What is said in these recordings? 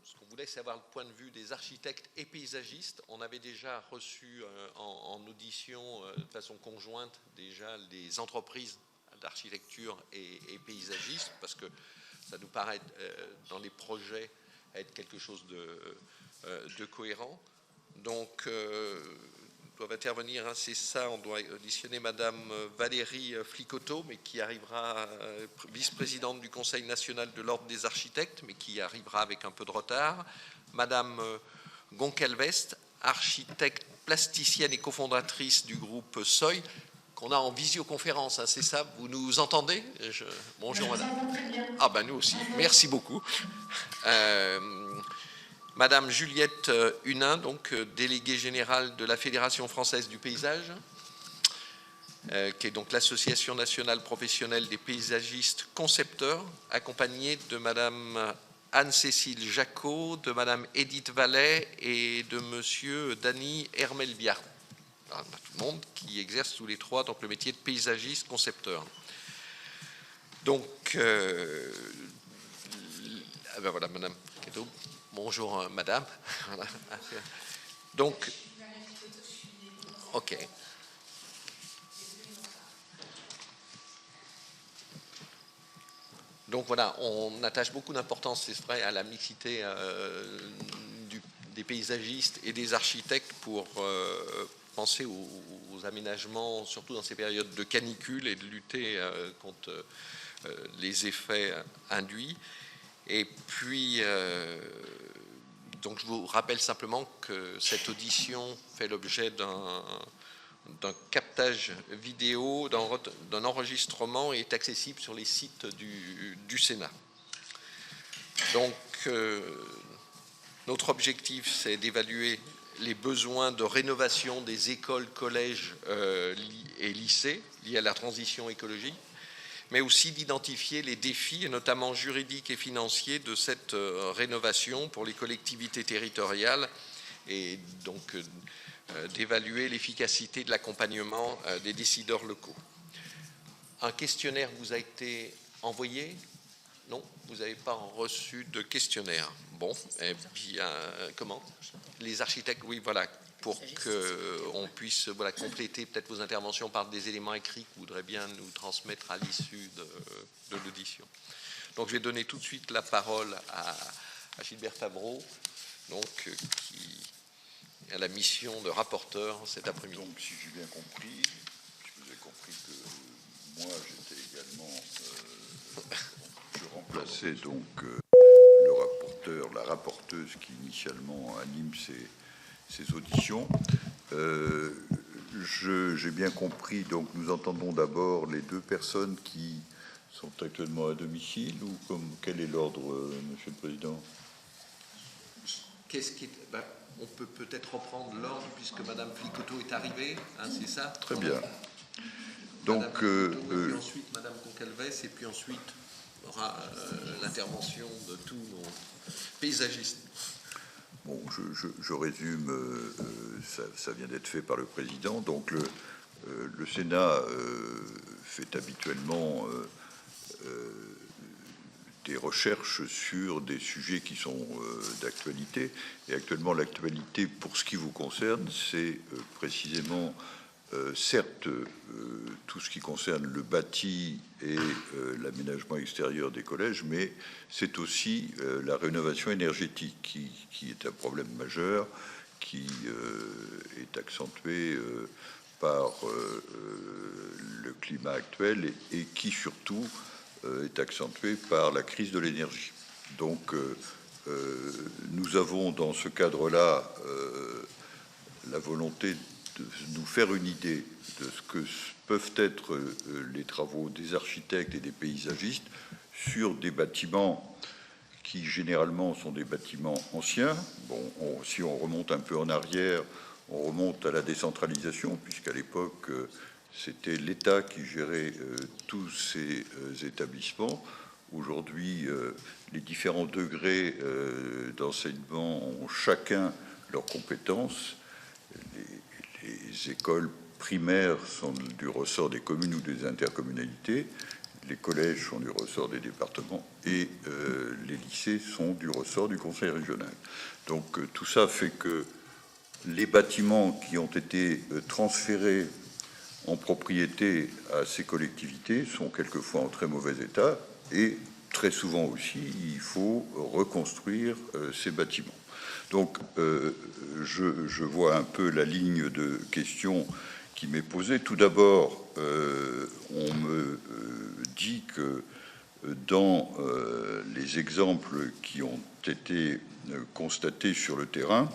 ce qu'on voulait, c'est avoir le point de vue des architectes et paysagistes. On avait déjà reçu en audition de façon conjointe déjà les entreprises d'architecture et paysagistes, parce que ça nous paraît dans les projets être quelque chose de cohérent. Donc, doivent intervenir, hein, c'est ça, on doit auditionner Madame Valérie Flicoteau, mais qui arrivera, vice-présidente du Conseil national de l'Ordre des architectes, mais qui arrivera avec un peu de retard. Madame Goncalves, architecte plasticienne et cofondatrice du groupe SOI, qu'on a en visioconférence, hein, c'est ça, vous nous entendez? Bonjour Madame. Ah ben nous aussi, merci beaucoup. Madame Juliette Hunin, donc déléguée générale de la Fédération française du paysage, qui est donc l'association nationale professionnelle des paysagistes concepteurs, accompagnée de Madame Anne-Cécile Jacot, de Madame Edith Vallet et de Monsieur Dany Hermelbia. Alors, on a tout le monde qui exerce tous les trois donc, le métier de paysagiste concepteur. Donc, ben voilà, Madame Cadeau. Bonjour, Madame. Donc, ok. Donc voilà, on attache beaucoup d'importance, c'est vrai, à la mixité des paysagistes et des architectes pour penser aux aménagements, surtout dans ces périodes de canicule, et de lutter contre les effets induits. Et puis, donc je vous rappelle simplement que cette audition fait l'objet d'un captage vidéo, d'un enregistrement et est accessible sur les sites du Sénat. Donc, notre objectif, c'est d'évaluer les besoins de rénovation des écoles, collèges et lycées liés à la transition écologique, mais aussi d'identifier les défis, et notamment juridiques et financiers, de cette rénovation pour les collectivités territoriales et donc d'évaluer l'efficacité de l'accompagnement des décideurs locaux. Un questionnaire vous a été envoyé? Non, vous n'avez pas reçu de questionnaire. Bon, eh bien, comment? Les architectes, oui, voilà, pour qu'on puisse voilà, compléter peut-être vos interventions par des éléments écrits que vous voudrez bien nous transmettre à l'issue de l'audition. Donc, je vais donner tout de suite la parole à Gilbert Favreau, donc, qui a la mission de rapporteur cet après-midi. Donc, si j'ai bien compris, vous avez compris que moi, j'étais également... je remplaçais donc le rapporteur, la rapporteuse qui initialement anime ces auditions. J'ai bien compris, donc nous entendons d'abord les deux personnes qui sont actuellement à domicile, ou quel est l'ordre, Monsieur le Président? On peut peut-être reprendre l'ordre puisque Madame Flicoteau est arrivée, hein, c'est ça? Très bien. Donc, puis ensuite Madame Goncalves, et puis ensuite aura l'intervention de tous nos paysagistes. Bon, je résume, ça vient d'être fait par le Président. Donc, le Sénat fait habituellement des recherches sur des sujets qui sont d'actualité. Et actuellement, l'actualité, pour ce qui vous concerne, c'est précisément, certes, tout ce qui concerne le bâti et l'aménagement extérieur des collèges, mais c'est aussi la rénovation énergétique qui est un problème majeur, qui est accentué par le climat actuel et qui, surtout, est accentué par la crise de l'énergie. Donc, nous avons dans ce cadre-là la volonté de nous faire une idée de ce que peuvent être les travaux des architectes et des paysagistes sur des bâtiments qui généralement sont des bâtiments anciens. Bon, si on remonte un peu en arrière, on remonte à la décentralisation, puisqu'à l'époque, c'était l'État qui gérait tous ces établissements. Aujourd'hui, les différents degrés d'enseignement ont chacun leurs compétences. Les écoles primaires sont du ressort des communes ou des intercommunalités. les collèges sont du ressort des départements et les lycées sont du ressort du conseil régional. Donc tout ça fait que les bâtiments qui ont été transférés en propriété à ces collectivités sont quelquefois en très mauvais état et très souvent aussi il faut reconstruire ces bâtiments. Donc je vois un peu la ligne de questions qui m'est posée. Tout d'abord, on me dit que dans les exemples qui ont été constatés sur le terrain,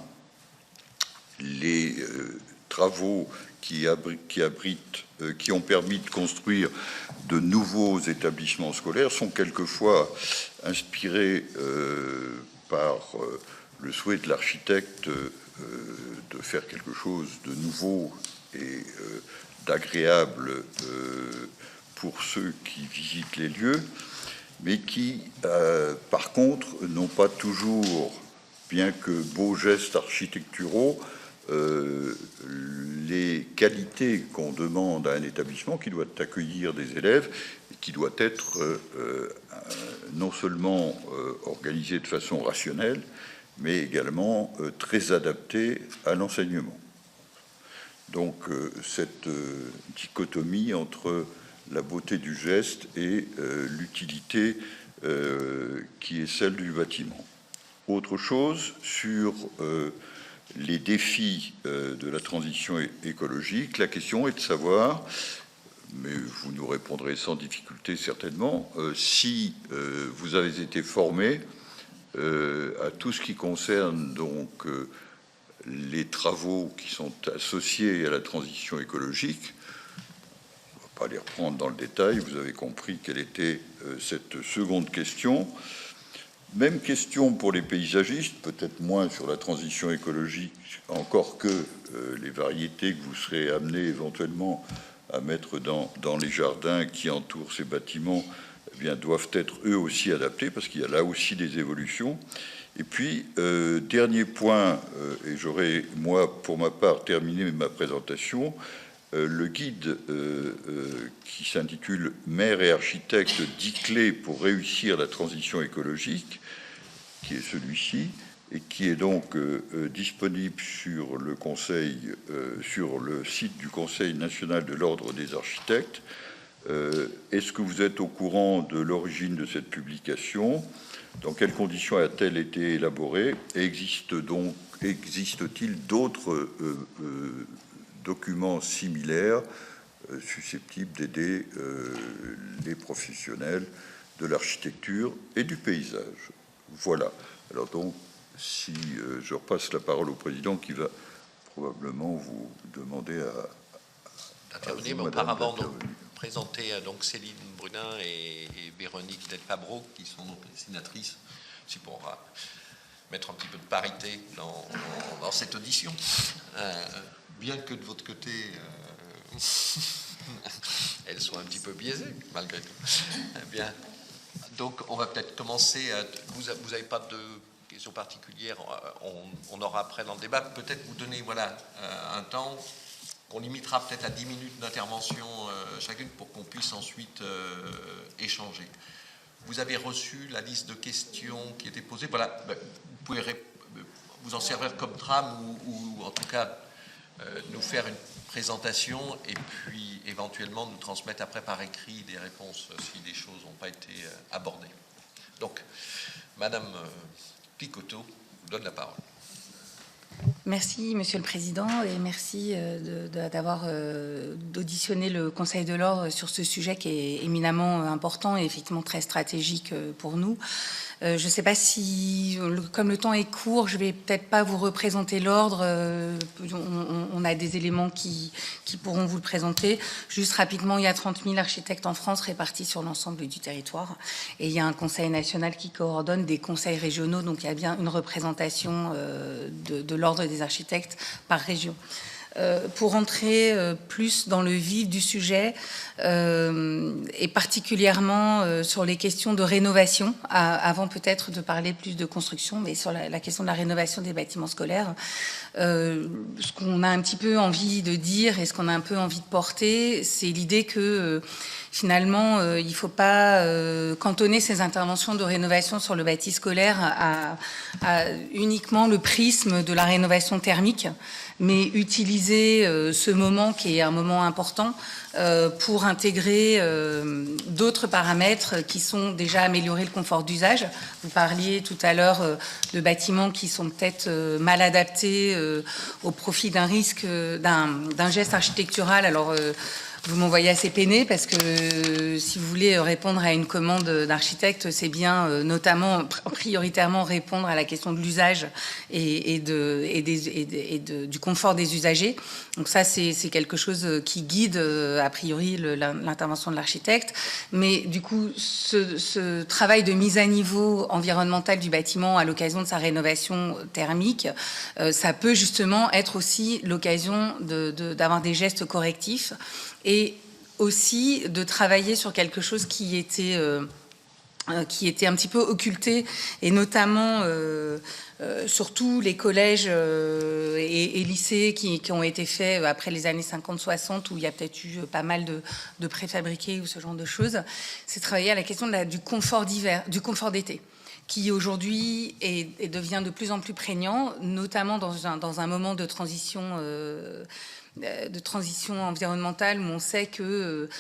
les travaux qui ont permis de construire de nouveaux établissements scolaires sont quelquefois inspirés par le souhait de l'architecte de faire quelque chose de nouveau et d'agréable pour ceux qui visitent les lieux, mais qui, par contre, n'ont pas toujours, bien que beaux gestes architecturaux, les qualités qu'on demande à un établissement qui doit accueillir des élèves et qui doit être non seulement organisé de façon rationnelle, mais également très adapté à l'enseignement. Donc cette dichotomie entre la beauté du geste et l'utilité qui est celle du bâtiment. Autre chose sur les défis de la transition écologique, la question est de savoir, mais vous nous répondrez sans difficulté certainement, si vous avez été formé à tout ce qui concerne donc les travaux qui sont associés à la transition écologique. On ne va pas les reprendre dans le détail, vous avez compris quelle était cette seconde question. Même question pour les paysagistes, peut-être moins sur la transition écologique, encore que les variétés que vous serez amenés éventuellement à mettre dans les jardins qui entourent ces bâtiments, eh bien, doivent être eux aussi adaptés, parce qu'il y a là aussi des évolutions. Et puis, dernier point, et j'aurai, moi, pour ma part, terminé ma présentation, le guide qui s'intitule « Maire et architecte, 10 clés pour réussir la transition écologique », qui est celui-ci, et qui est donc disponible sur le Conseil, sur le site du Conseil national de l'Ordre des architectes. Est-ce que vous êtes au courant de l'origine de cette publication? Dans quelles conditions a-t-elle été élaborée? Et existe-t-il d'autres documents similaires susceptibles d'aider les professionnels de l'architecture et du paysage? Voilà. Alors donc, si je repasse la parole au président qui va probablement vous demander d'intervenir, mais auparavant donc présenter donc Céline Brunin et Véronique Del-Fabro, qui sont donc les sénatrices, aussi pour mettre un petit peu de parité dans cette audition, bien que de votre côté elles soient un petit peu biaisées malgré tout. Bien. Donc, on va peut-être commencer. Vous n'avez pas de questions particulières. On aura après dans le débat. Peut-être vous donner voilà, un temps qu'on limitera peut-être à 10 minutes d'intervention chacune pour qu'on puisse ensuite échanger. Vous avez reçu la liste de questions qui étaient posées. Voilà, vous pouvez vous en servir comme trame ou en tout cas nous faire une présentation et puis éventuellement nous transmettre après par écrit des réponses si des choses n'ont pas été abordées. Donc, Madame Picotto, je vous donne la parole. Merci, Monsieur le Président, et merci d'avoir d'auditionner le Conseil de l'Ordre sur ce sujet qui est éminemment important et effectivement très stratégique pour nous. Je ne sais pas si, comme le temps est court, je ne vais peut-être pas vous représenter l'ordre. On a des éléments qui pourront vous le présenter. Juste rapidement, il y a 30 000 architectes en France répartis sur l'ensemble du territoire. Et il y a un conseil national qui coordonne des conseils régionaux. Donc, il y a bien une représentation de l'ordre des architectes par région. Pour entrer plus dans le vif du sujet, et particulièrement sur les questions de rénovation, avant peut-être de parler plus de construction, mais sur la question de la rénovation des bâtiments scolaires. Ce qu'on a un petit peu envie de dire et ce qu'on a un peu envie de porter, c'est l'idée que finalement, il ne faut pas cantonner ces interventions de rénovation sur le bâti scolaire à uniquement le prisme de la rénovation thermique, mais utiliser ce moment qui est un moment important pour intégrer d'autres paramètres qui sont déjà améliorer le confort d'usage. Vous parliez tout à l'heure de bâtiments qui sont peut-être mal adaptés au profit d'un risque, d'un geste architectural. Alors, vous m'envoyez assez peiné parce que si vous voulez répondre à une commande d'architecte, c'est bien notamment, prioritairement répondre à la question de l'usage et du confort des usagers. Donc ça, c'est quelque chose qui guide a priori l'intervention de l'architecte. Mais du coup, ce travail de mise à niveau environnemental du bâtiment à l'occasion de sa rénovation thermique, ça peut justement être aussi l'occasion d'avoir des gestes correctifs et aussi de travailler sur quelque chose qui était un petit peu occulté, et notamment surtout les collèges et lycées qui ont été faits après les années 50-60, où il y a peut-être eu pas mal de préfabriqués ou ce genre de choses. C'est travailler à la question du confort d'hiver, du confort d'été, qui aujourd'hui devient de plus en plus prégnant, notamment dans un moment de transition environnementale, où on sait que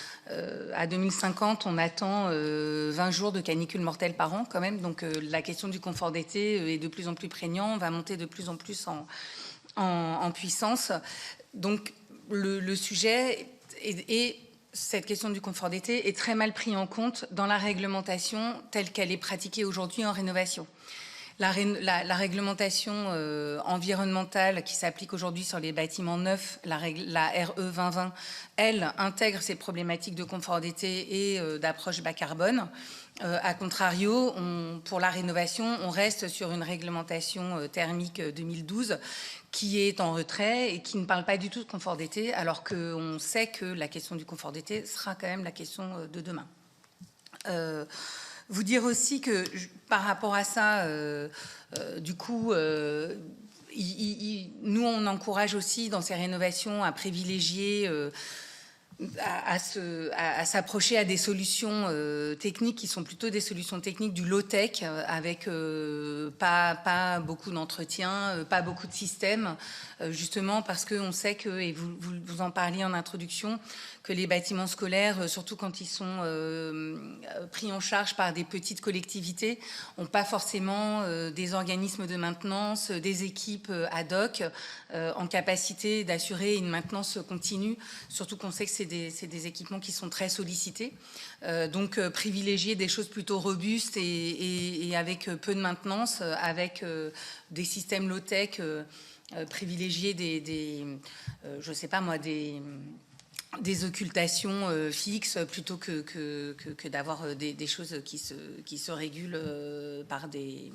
à 2050, on attend 20 jours de canicule mortelle par an quand même. Donc la question du confort d'été est de plus en plus prégnant, va monter de plus en plus en puissance. Donc le sujet est cette question du confort d'été est très mal pris en compte dans la réglementation telle qu'elle est pratiquée aujourd'hui en rénovation. La réglementation environnementale qui s'applique aujourd'hui sur les bâtiments neufs, la RE 2020, elle intègre ces problématiques de confort d'été et d'approche bas carbone. A contrario, pour la rénovation, on reste sur une réglementation thermique 2012 qui est en retrait et qui ne parle pas du tout de confort d'été, alors qu'on sait que la question du confort d'été sera quand même la question de demain. Vous dire aussi que par rapport à ça, du coup, nous, on encourage aussi dans ces rénovations à privilégier, à s'approcher à des solutions techniques qui sont plutôt des solutions techniques du low-tech, avec pas beaucoup d'entretien, pas beaucoup de systèmes, justement parce qu'on sait que, et vous en parliez en introduction, que les bâtiments scolaires, surtout quand ils sont pris en charge par des petites collectivités, n'ont pas forcément des organismes de maintenance, des équipes ad hoc en capacité d'assurer une maintenance continue, surtout qu'on sait que c'est des équipements qui sont très sollicités. Donc privilégier des choses plutôt robustes et avec peu de maintenance, avec des systèmes low-tech, privilégier je sais pas moi, des occultations fixes plutôt que d'avoir des choses qui se régulent par des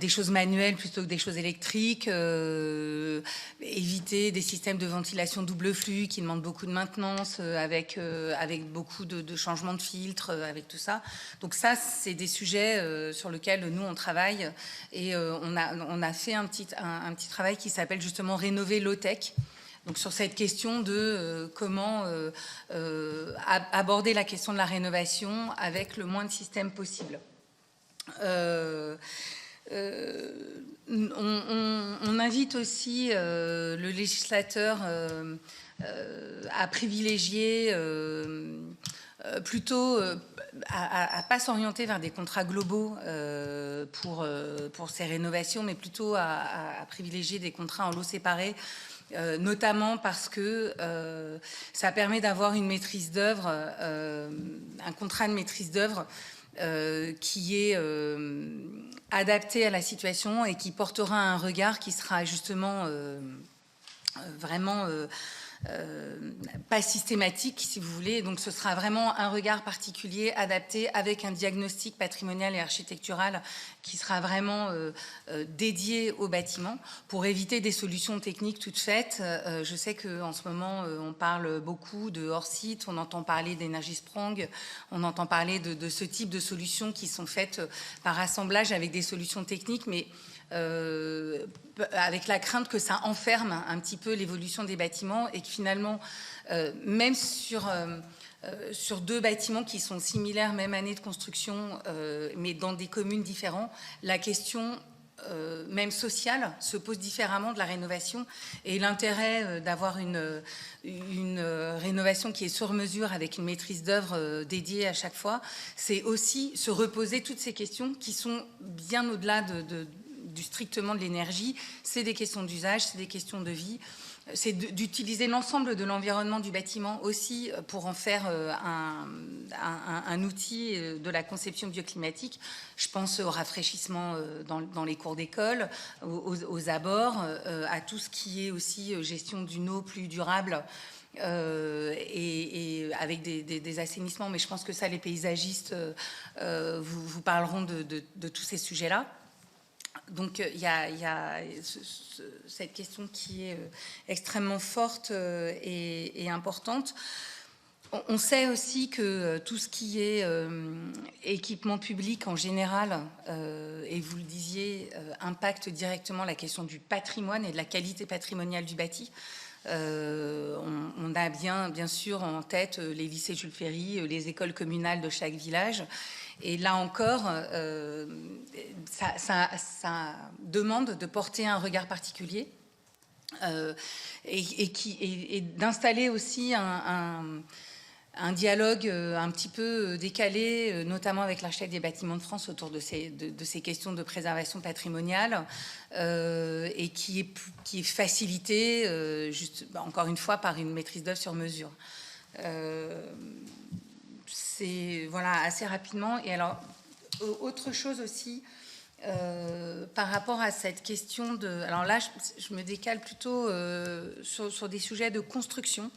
choses manuelles plutôt que des choses électriques, éviter des systèmes de ventilation double flux qui demandent beaucoup de maintenance, avec beaucoup de changements de filtres, avec tout ça. Donc ça, c'est des sujets sur lesquels nous, on travaille, et on a fait un petit travail qui s'appelle justement « Rénover low-tech ». Donc sur cette question de comment aborder la question de la rénovation avec le moins de systèmes possible. On invite aussi le législateur à privilégier plutôt à pas s'orienter vers des contrats globaux pour ces rénovations, mais plutôt à privilégier des contrats en lots séparés, notamment parce que ça permet d'avoir une maîtrise d'œuvre, un contrat de maîtrise d'œuvre qui est adapté à la situation et qui portera un regard qui sera justement vraiment pas systématique, si vous voulez. Donc, ce sera vraiment un regard particulier, adapté, avec un diagnostic patrimonial et architectural qui sera vraiment dédié au bâtiment, pour éviter des solutions techniques toutes faites. Je sais qu'en ce moment, on parle beaucoup de hors-site, on entend parler d'énergie Sprong, on entend parler de ce type de solutions qui sont faites par assemblage avec des solutions techniques, mais avec la crainte que ça enferme un petit peu l'évolution des bâtiments et que finalement, même sur 2 bâtiments qui sont similaires, même année de construction, mais dans des communes différentes, la question même sociale se pose différemment de la rénovation, et l'intérêt d'avoir une rénovation qui est sur mesure avec une maîtrise d'œuvre dédiée à chaque fois, c'est aussi se reposer toutes ces questions qui sont bien au-delà du strictement de l'énergie. C'est des questions d'usage, c'est des questions de vie. C'est d'utiliser l'ensemble de l'environnement du bâtiment aussi pour en faire un outil de la conception bioclimatique. Je pense au rafraîchissement dans les cours d'école, aux abords, à tout ce qui est aussi gestion d'une eau plus durable, et avec des assainissements. Mais je pense que ça, les paysagistes vous parleront de tous ces sujets-là. Donc, il y a cette question qui est extrêmement forte et importante. On sait aussi que tout ce qui est équipement public en général, et vous le disiez, impacte directement la question du patrimoine et de la qualité patrimoniale du bâti. On a bien sûr en tête les lycées Jules Ferry, les écoles communales de chaque village. Et là encore, ça demande de porter un regard particulier et d'installer aussi un dialogue un petit peu décalé, notamment avec l'architecte des bâtiments de France autour de ces questions de préservation patrimoniale, et qui est facilité, encore une fois, par une maîtrise d'œuvre sur mesure. C'est voilà, assez rapidement. Et alors, autre chose aussi, par rapport à cette question de... Alors là, je me décale plutôt sur des sujets de construction,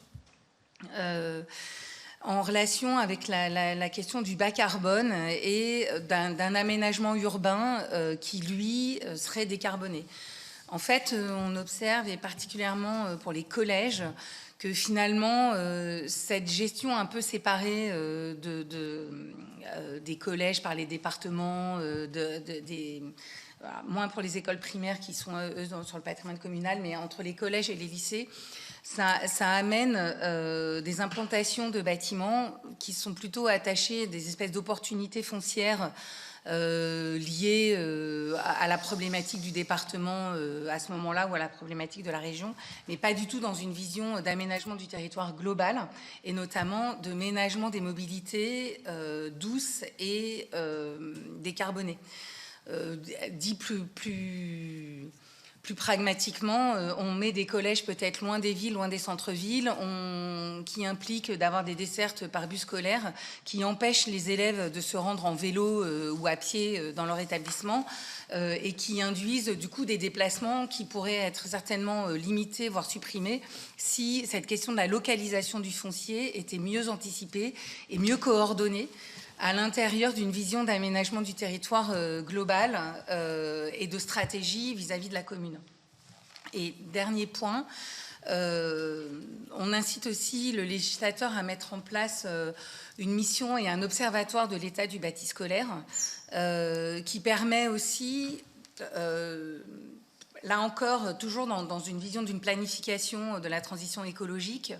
en relation avec la question du bas carbone et d'un aménagement urbain qui, lui, serait décarboné. En fait, on observe, et particulièrement pour les collèges, que finalement, cette gestion un peu séparée des collèges par les départements, moins pour les écoles primaires qui sont, eux, sur le patrimoine communal, mais entre les collèges et les lycées, ça amène des implantations de bâtiments qui sont plutôt attachés à des espèces d'opportunités foncières liées à la problématique du département à ce moment-là, ou à la problématique de la région, mais pas du tout dans une vision d'aménagement du territoire global, et notamment de ménagement des mobilités douces et décarbonées. Dit plus pragmatiquement, on met des collèges peut-être loin des villes, loin des centres-villes, qui implique d'avoir des dessertes par bus scolaire qui empêchent les élèves de se rendre en vélo ou à pied dans leur établissement, et qui induisent du coup des déplacements qui pourraient être certainement limités, voire supprimés, si cette question de la localisation du foncier était mieux anticipée et mieux coordonnée à l'intérieur d'une vision d'aménagement du territoire global et de stratégie vis-à-vis de la commune. Et dernier point, on incite aussi le législateur à mettre en place une mission et un observatoire de l'état du bâti scolaire qui permet aussi, là encore, toujours dans une vision d'une planification de la transition écologique,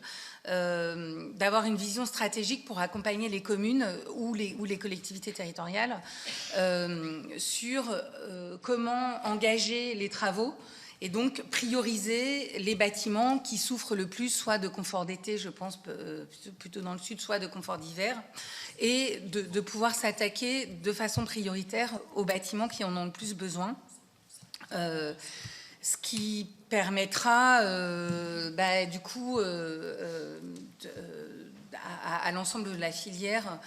d'avoir une vision stratégique pour accompagner les communes ou les collectivités territoriales sur comment engager les travaux et donc prioriser les bâtiments qui souffrent le plus, soit de confort d'été, je pense plutôt dans le sud, soit de confort d'hiver, et de pouvoir s'attaquer de façon prioritaire aux bâtiments qui en ont le plus besoin. Ce qui permettra du coup à l'ensemble de la filière,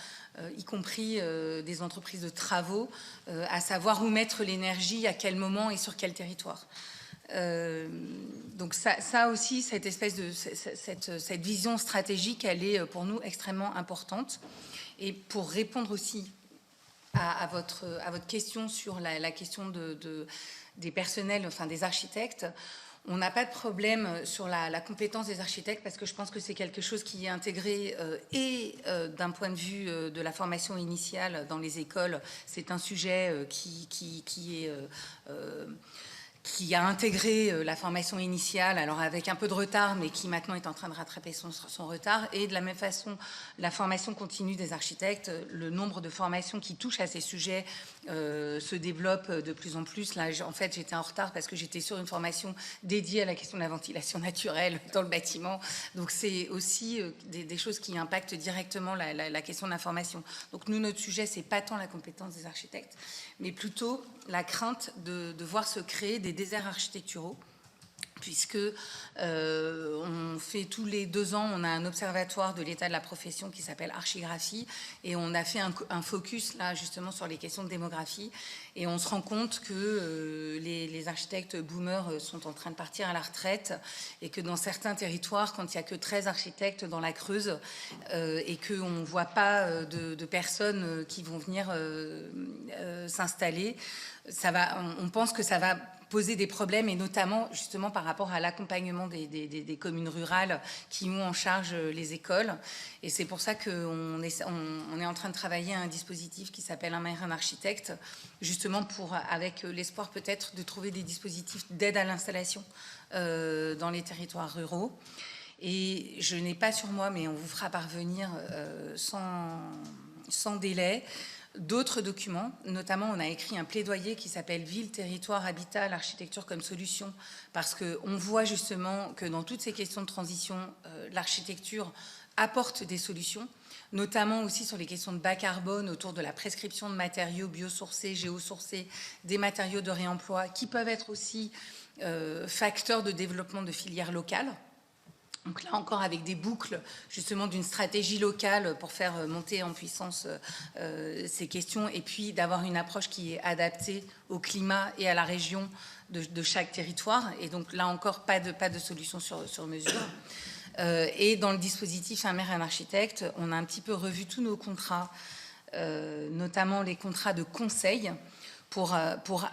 y compris des entreprises de travaux, à savoir où mettre l'énergie, à quel moment et sur quel territoire. Donc ça aussi, cette espèce de cette vision stratégique, elle est pour nous extrêmement importante. Et pour répondre aussi à votre question sur la question des personnels, enfin des architectes, on n'a pas de problème sur la compétence des architectes parce que je pense que c'est quelque chose qui est intégré d'un point de vue de la formation initiale dans les écoles. C'est un sujet qui a intégré la formation initiale, alors avec un peu de retard, mais qui maintenant est en train de rattraper son retard. Et de la même façon, la formation continue des architectes, le nombre de formations qui touchent à ces sujets se développe de plus en plus. Là, en fait, j'étais en retard parce que j'étais sur une formation dédiée à la question de la ventilation naturelle dans le bâtiment. Donc, c'est aussi des choses qui impactent directement la question de l'information. Donc, nous, notre sujet, c'est pas tant la compétence des architectes, mais plutôt la crainte de voir se créer des déserts architecturaux, puisque on fait tous les 2 ans, on a un observatoire de l'état de la profession qui s'appelle Archigraphie, et on a fait un focus là justement sur les questions de démographie, et on se rend compte que les architectes boomers sont en train de partir à la retraite, et que dans certains territoires, quand il n'y a que 13 architectes dans la Creuse, et qu'on ne voit pas de personnes qui vont venir s'installer, on pense que ça va poser des problèmes, et notamment justement par rapport à l'accompagnement des communes rurales qui ont en charge les écoles. Et c'est pour ça qu'on est en train de travailler à un dispositif qui s'appelle Un maire, un architecte, justement avec l'espoir peut-être de trouver des dispositifs d'aide à l'installation dans les territoires ruraux. Et je n'ai pas sur moi, mais on vous fera parvenir sans délai d'autres documents. Notamment, on a écrit un plaidoyer qui s'appelle « Ville, territoire, habitat, l'architecture comme solution », parce qu'on voit justement que dans toutes ces questions de transition, l'architecture apporte des solutions, notamment aussi sur les questions de bas carbone, autour de la prescription de matériaux biosourcés, géosourcés, des matériaux de réemploi, qui peuvent être aussi facteurs de développement de filières locales. Donc là encore, avec des boucles justement d'une stratégie locale pour faire monter en puissance ces questions, et puis d'avoir une approche qui est adaptée au climat et à la région de chaque territoire. Et donc là encore, pas de solution sur mesure. Et dans le dispositif Un maire, un architecte, on a un petit peu revu tous nos contrats, notamment les contrats de conseil, pour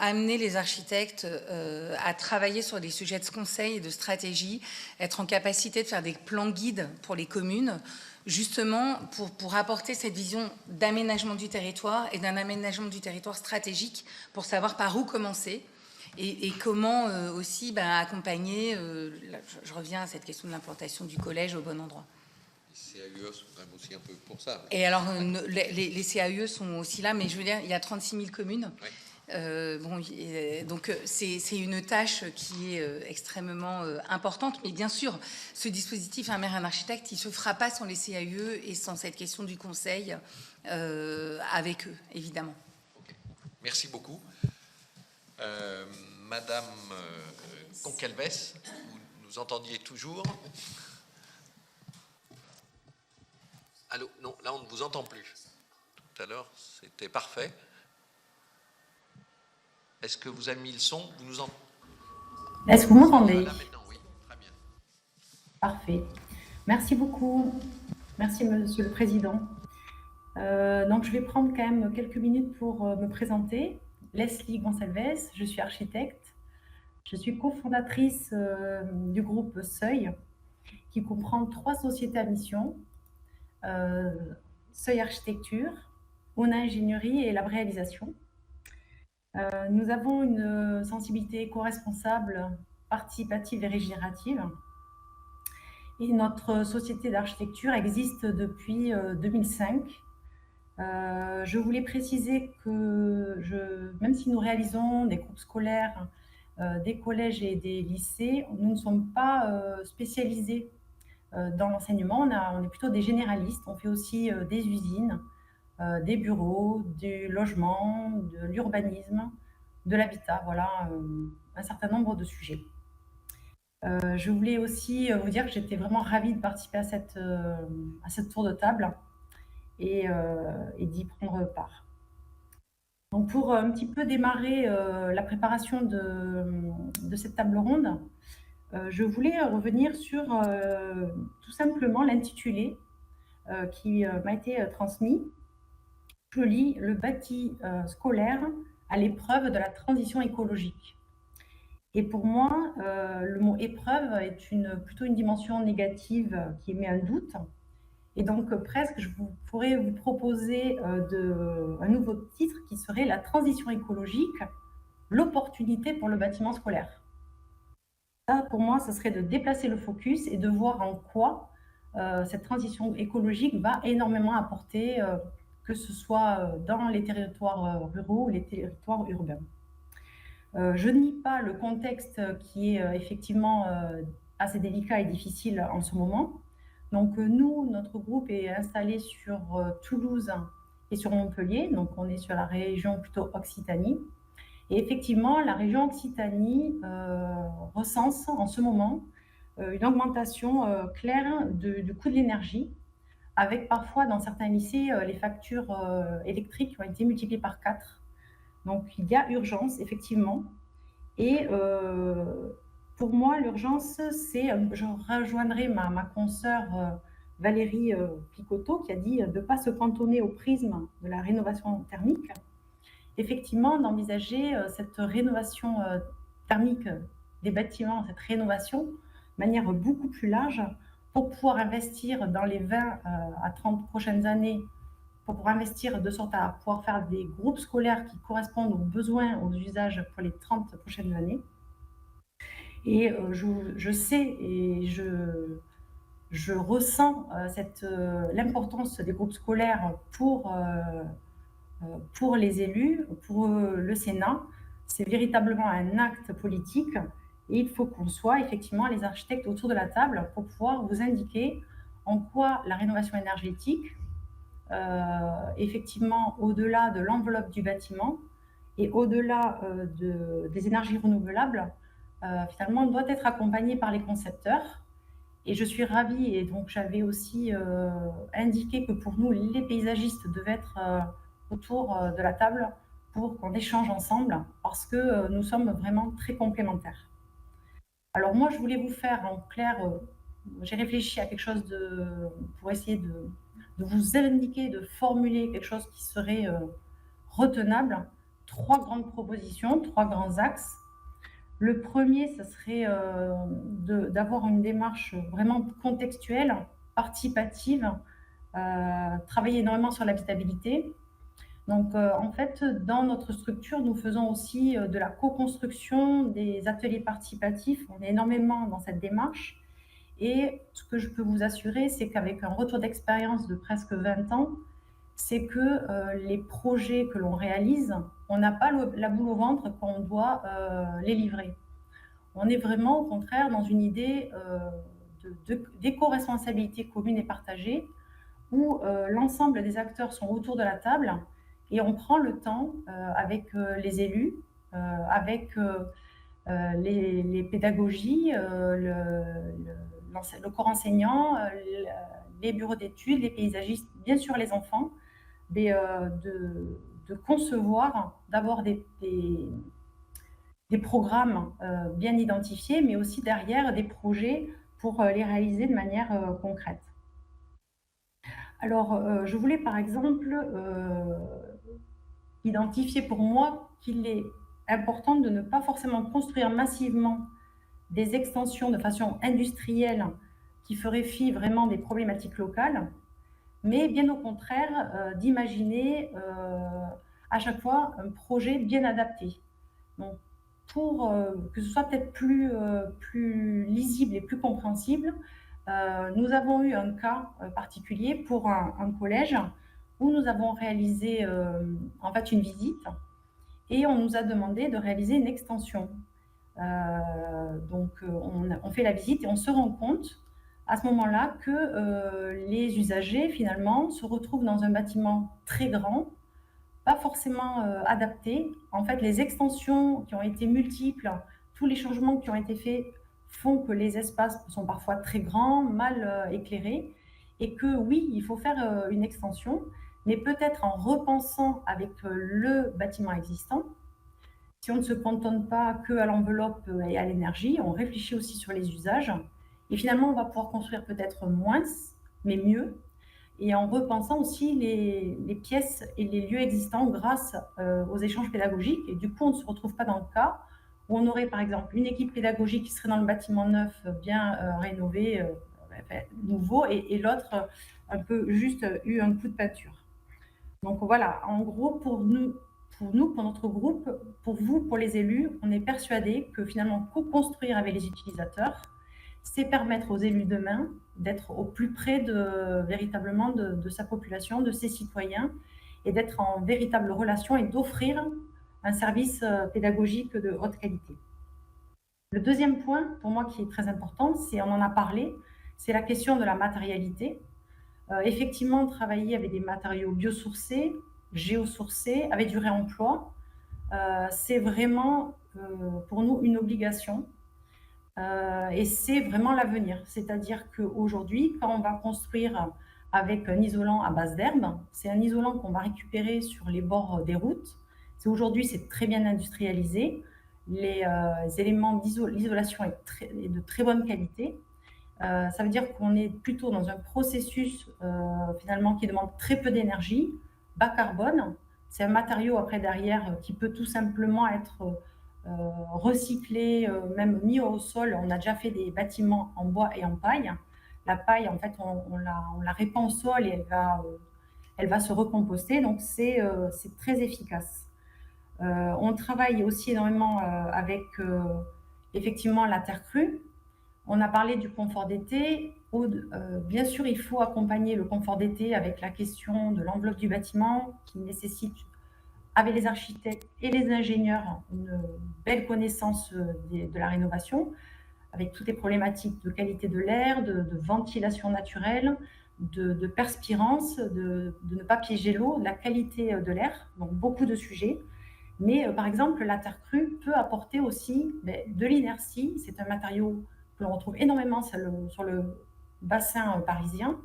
amener les architectes à travailler sur des sujets de conseil et de stratégie, être en capacité de faire des plans guides pour les communes, justement pour apporter cette vision d'aménagement du territoire et d'un aménagement du territoire stratégique, pour savoir par où commencer et comment aussi accompagner, je reviens à cette question de l'implantation du collège au bon endroit. Les CAUE sont quand même aussi un peu pour ça. Et alors, les CAUE sont aussi là, mais je veux dire, il y a 36 000 communes. Oui. Donc c'est une tâche qui est extrêmement importante, mais bien sûr, ce dispositif Un maire, un architecte, il ne se fera pas sans les CAUE et sans cette question du conseil avec eux, évidemment. Okay. Merci beaucoup. Madame Concalves, vous nous entendiez toujours? Allô? Non, là on ne vous entend plus. Tout à l'heure, c'était parfait. Est-ce que vous avez mis le son? Vous nous entendez? Est-ce que vous m'entendez? Là maintenant, oui, très bien. Parfait. Merci beaucoup. Merci, Monsieur le Président. Donc, je vais prendre quand même quelques minutes pour me présenter. Leslie Gonçalves, je suis architecte. Je suis cofondatrice du groupe Seuil, qui comprend 3 sociétés à mission. Seuil Architecture, Ona Ingénierie et Lab Réalisation. Nous avons une sensibilité éco-responsable, participative et régénérative. Et notre société d'architecture existe depuis 2005. Je voulais préciser que même si nous réalisons des groupes scolaires, des collèges et des lycées, nous ne sommes pas spécialisés dans l'enseignement. On est plutôt des généralistes. On fait aussi des usines, des bureaux, du logement, de l'urbanisme, de l'habitat, voilà, un certain nombre de sujets. Je voulais aussi vous dire que j'étais vraiment ravie de participer à cette tour de table et d'y prendre part. Donc pour un petit peu démarrer la préparation de cette table ronde, je voulais revenir sur tout simplement l'intitulé qui m'a été transmis. Je lis le bâti scolaire à l'épreuve de la transition écologique. Et pour moi, le mot épreuve est plutôt une dimension négative qui émet un doute. Et donc, presque, je pourrais vous proposer un nouveau titre qui serait la transition écologique, l'opportunité pour le bâtiment scolaire. Ça, pour moi, ce serait de déplacer le focus et de voir en quoi cette transition écologique va énormément apporter, que ce soit dans les territoires ruraux ou les territoires urbains. Je nie pas le contexte qui est effectivement assez délicat et difficile en ce moment. Donc nous, notre groupe est installé sur Toulouse et sur Montpellier, donc on est sur la région plutôt Occitanie. Et effectivement, la région Occitanie recense en ce moment une augmentation claire du coût de l'énergie, avec parfois dans certains lycées les factures électriques qui ont été multipliées par 4. Donc il y a urgence, effectivement. Et pour moi, l'urgence, c'est, je rejoindrai ma consoeur Valérie Picotto qui a dit de ne pas se cantonner au prisme de la rénovation thermique. Effectivement, d'envisager cette rénovation thermique des bâtiments, cette rénovation, de manière beaucoup plus large, pour pouvoir investir dans les 20 à 30 prochaines années, pour pouvoir investir de sorte à pouvoir faire des groupes scolaires qui correspondent aux besoins, aux usages pour les 30 prochaines années. Et je sais et je ressens l'importance des groupes scolaires pour les élus, pour le Sénat. C'est véritablement un acte politique et il faut qu'on soit effectivement les architectes autour de la table pour pouvoir vous indiquer en quoi la rénovation énergétique, effectivement, au-delà de l'enveloppe du bâtiment et au-delà des énergies renouvelables, finalement, doit être accompagnée par les concepteurs. Et je suis ravie, et donc j'avais aussi indiqué que pour nous, les paysagistes devaient être autour de la table pour qu'on échange ensemble, parce que nous sommes vraiment très complémentaires. Alors moi, je voulais vous faire en clair, j'ai réfléchi à quelque chose pour essayer de vous indiquer, de formuler quelque chose qui serait retenable. 3 grandes propositions, 3 grands axes. Le premier, ce serait d'avoir une démarche vraiment contextuelle, participative, travailler énormément sur l'habitabilité. Donc, en fait, dans notre structure, nous faisons aussi de la co-construction, des ateliers participatifs. On est énormément dans cette démarche. Et ce que je peux vous assurer, c'est qu'avec un retour d'expérience de presque 20 ans, c'est que les projets que l'on réalise, on n'a pas la boule au ventre quand on doit les livrer. On est vraiment, au contraire, dans une idée d'éco-responsabilité commune et partagée, où l'ensemble des acteurs sont autour de la table et on prend le temps avec les élus, avec les pédagogies, le corps enseignant, les bureaux d'études, les paysagistes, bien sûr les enfants, de concevoir d'abord des programmes bien identifiés, mais aussi derrière des projets pour les réaliser de manière concrète. Alors, je voulais par exemple identifier pour moi qu'il est important de ne pas forcément construire massivement des extensions de façon industrielle qui feraient fi vraiment des problématiques locales, mais bien au contraire d'imaginer à chaque fois un projet bien adapté. Donc, pour que ce soit peut-être plus lisible et plus compréhensible, nous avons eu un cas particulier pour un collège où nous avons réalisé en fait une visite et on nous a demandé de réaliser une extension. Donc on fait la visite et on se rend compte à ce moment-là que les usagers finalement se retrouvent dans un bâtiment très grand, pas forcément adapté. En fait, les extensions qui ont été multiples, tous les changements qui ont été faits font que les espaces sont parfois très grands, mal éclairés, et que oui, il faut faire une extension, mais peut-être en repensant avec le bâtiment existant. Si on ne se cantonne pas que à l'enveloppe et à l'énergie, on réfléchit aussi sur les usages. Et finalement, on va pouvoir construire peut-être moins, mais mieux, et en repensant aussi les pièces et les lieux existants grâce aux échanges pédagogiques. Et du coup, on ne se retrouve pas dans le cas où on aurait par exemple une équipe pédagogique qui serait dans le bâtiment neuf, bien rénové, nouveau, et l'autre un peu juste eu un coup de peinture. Donc voilà, en gros, pour notre groupe, pour vous, pour les élus, on est persuadé que finalement, co-construire avec les utilisateurs, c'est permettre aux élus demain d'être au plus près véritablement de sa population, de ses citoyens, et d'être en véritable relation et d'offrir un service pédagogique de haute qualité. Le deuxième point, pour moi, qui est très important, on en a parlé, c'est la question de la matérialité. Effectivement, travailler avec des matériaux biosourcés, géosourcés, avec du réemploi, c'est vraiment pour nous une obligation. Et c'est vraiment l'avenir. C'est-à-dire qu'aujourd'hui, quand on va construire avec un isolant à base d'herbe, c'est un isolant qu'on va récupérer sur les bords des routes. Aujourd'hui, c'est très bien industrialisé. Les éléments d'isolation est de très bonne qualité. Ça veut dire qu'on est plutôt dans un processus finalement qui demande très peu d'énergie, bas carbone. C'est un matériau après derrière qui peut tout simplement être recyclé, même mis au sol. On a déjà fait des bâtiments en bois et en paille. La paille, en fait, on la répand au sol et elle va se recomposter. Donc, c'est très efficace. On travaille aussi énormément avec effectivement la terre crue. On a parlé du confort d'été. Bien sûr, il faut accompagner le confort d'été avec la question de l'enveloppe du bâtiment qui nécessite, avec les architectes et les ingénieurs, une belle connaissance de la rénovation, avec toutes les problématiques de qualité de l'air, de ventilation naturelle, de perspirance, de ne pas piéger l'eau, de la qualité de l'air, donc beaucoup de sujets. Mais par exemple, la terre crue peut apporter aussi de l'inertie. C'est un matériau que l'on retrouve énormément sur le bassin parisien.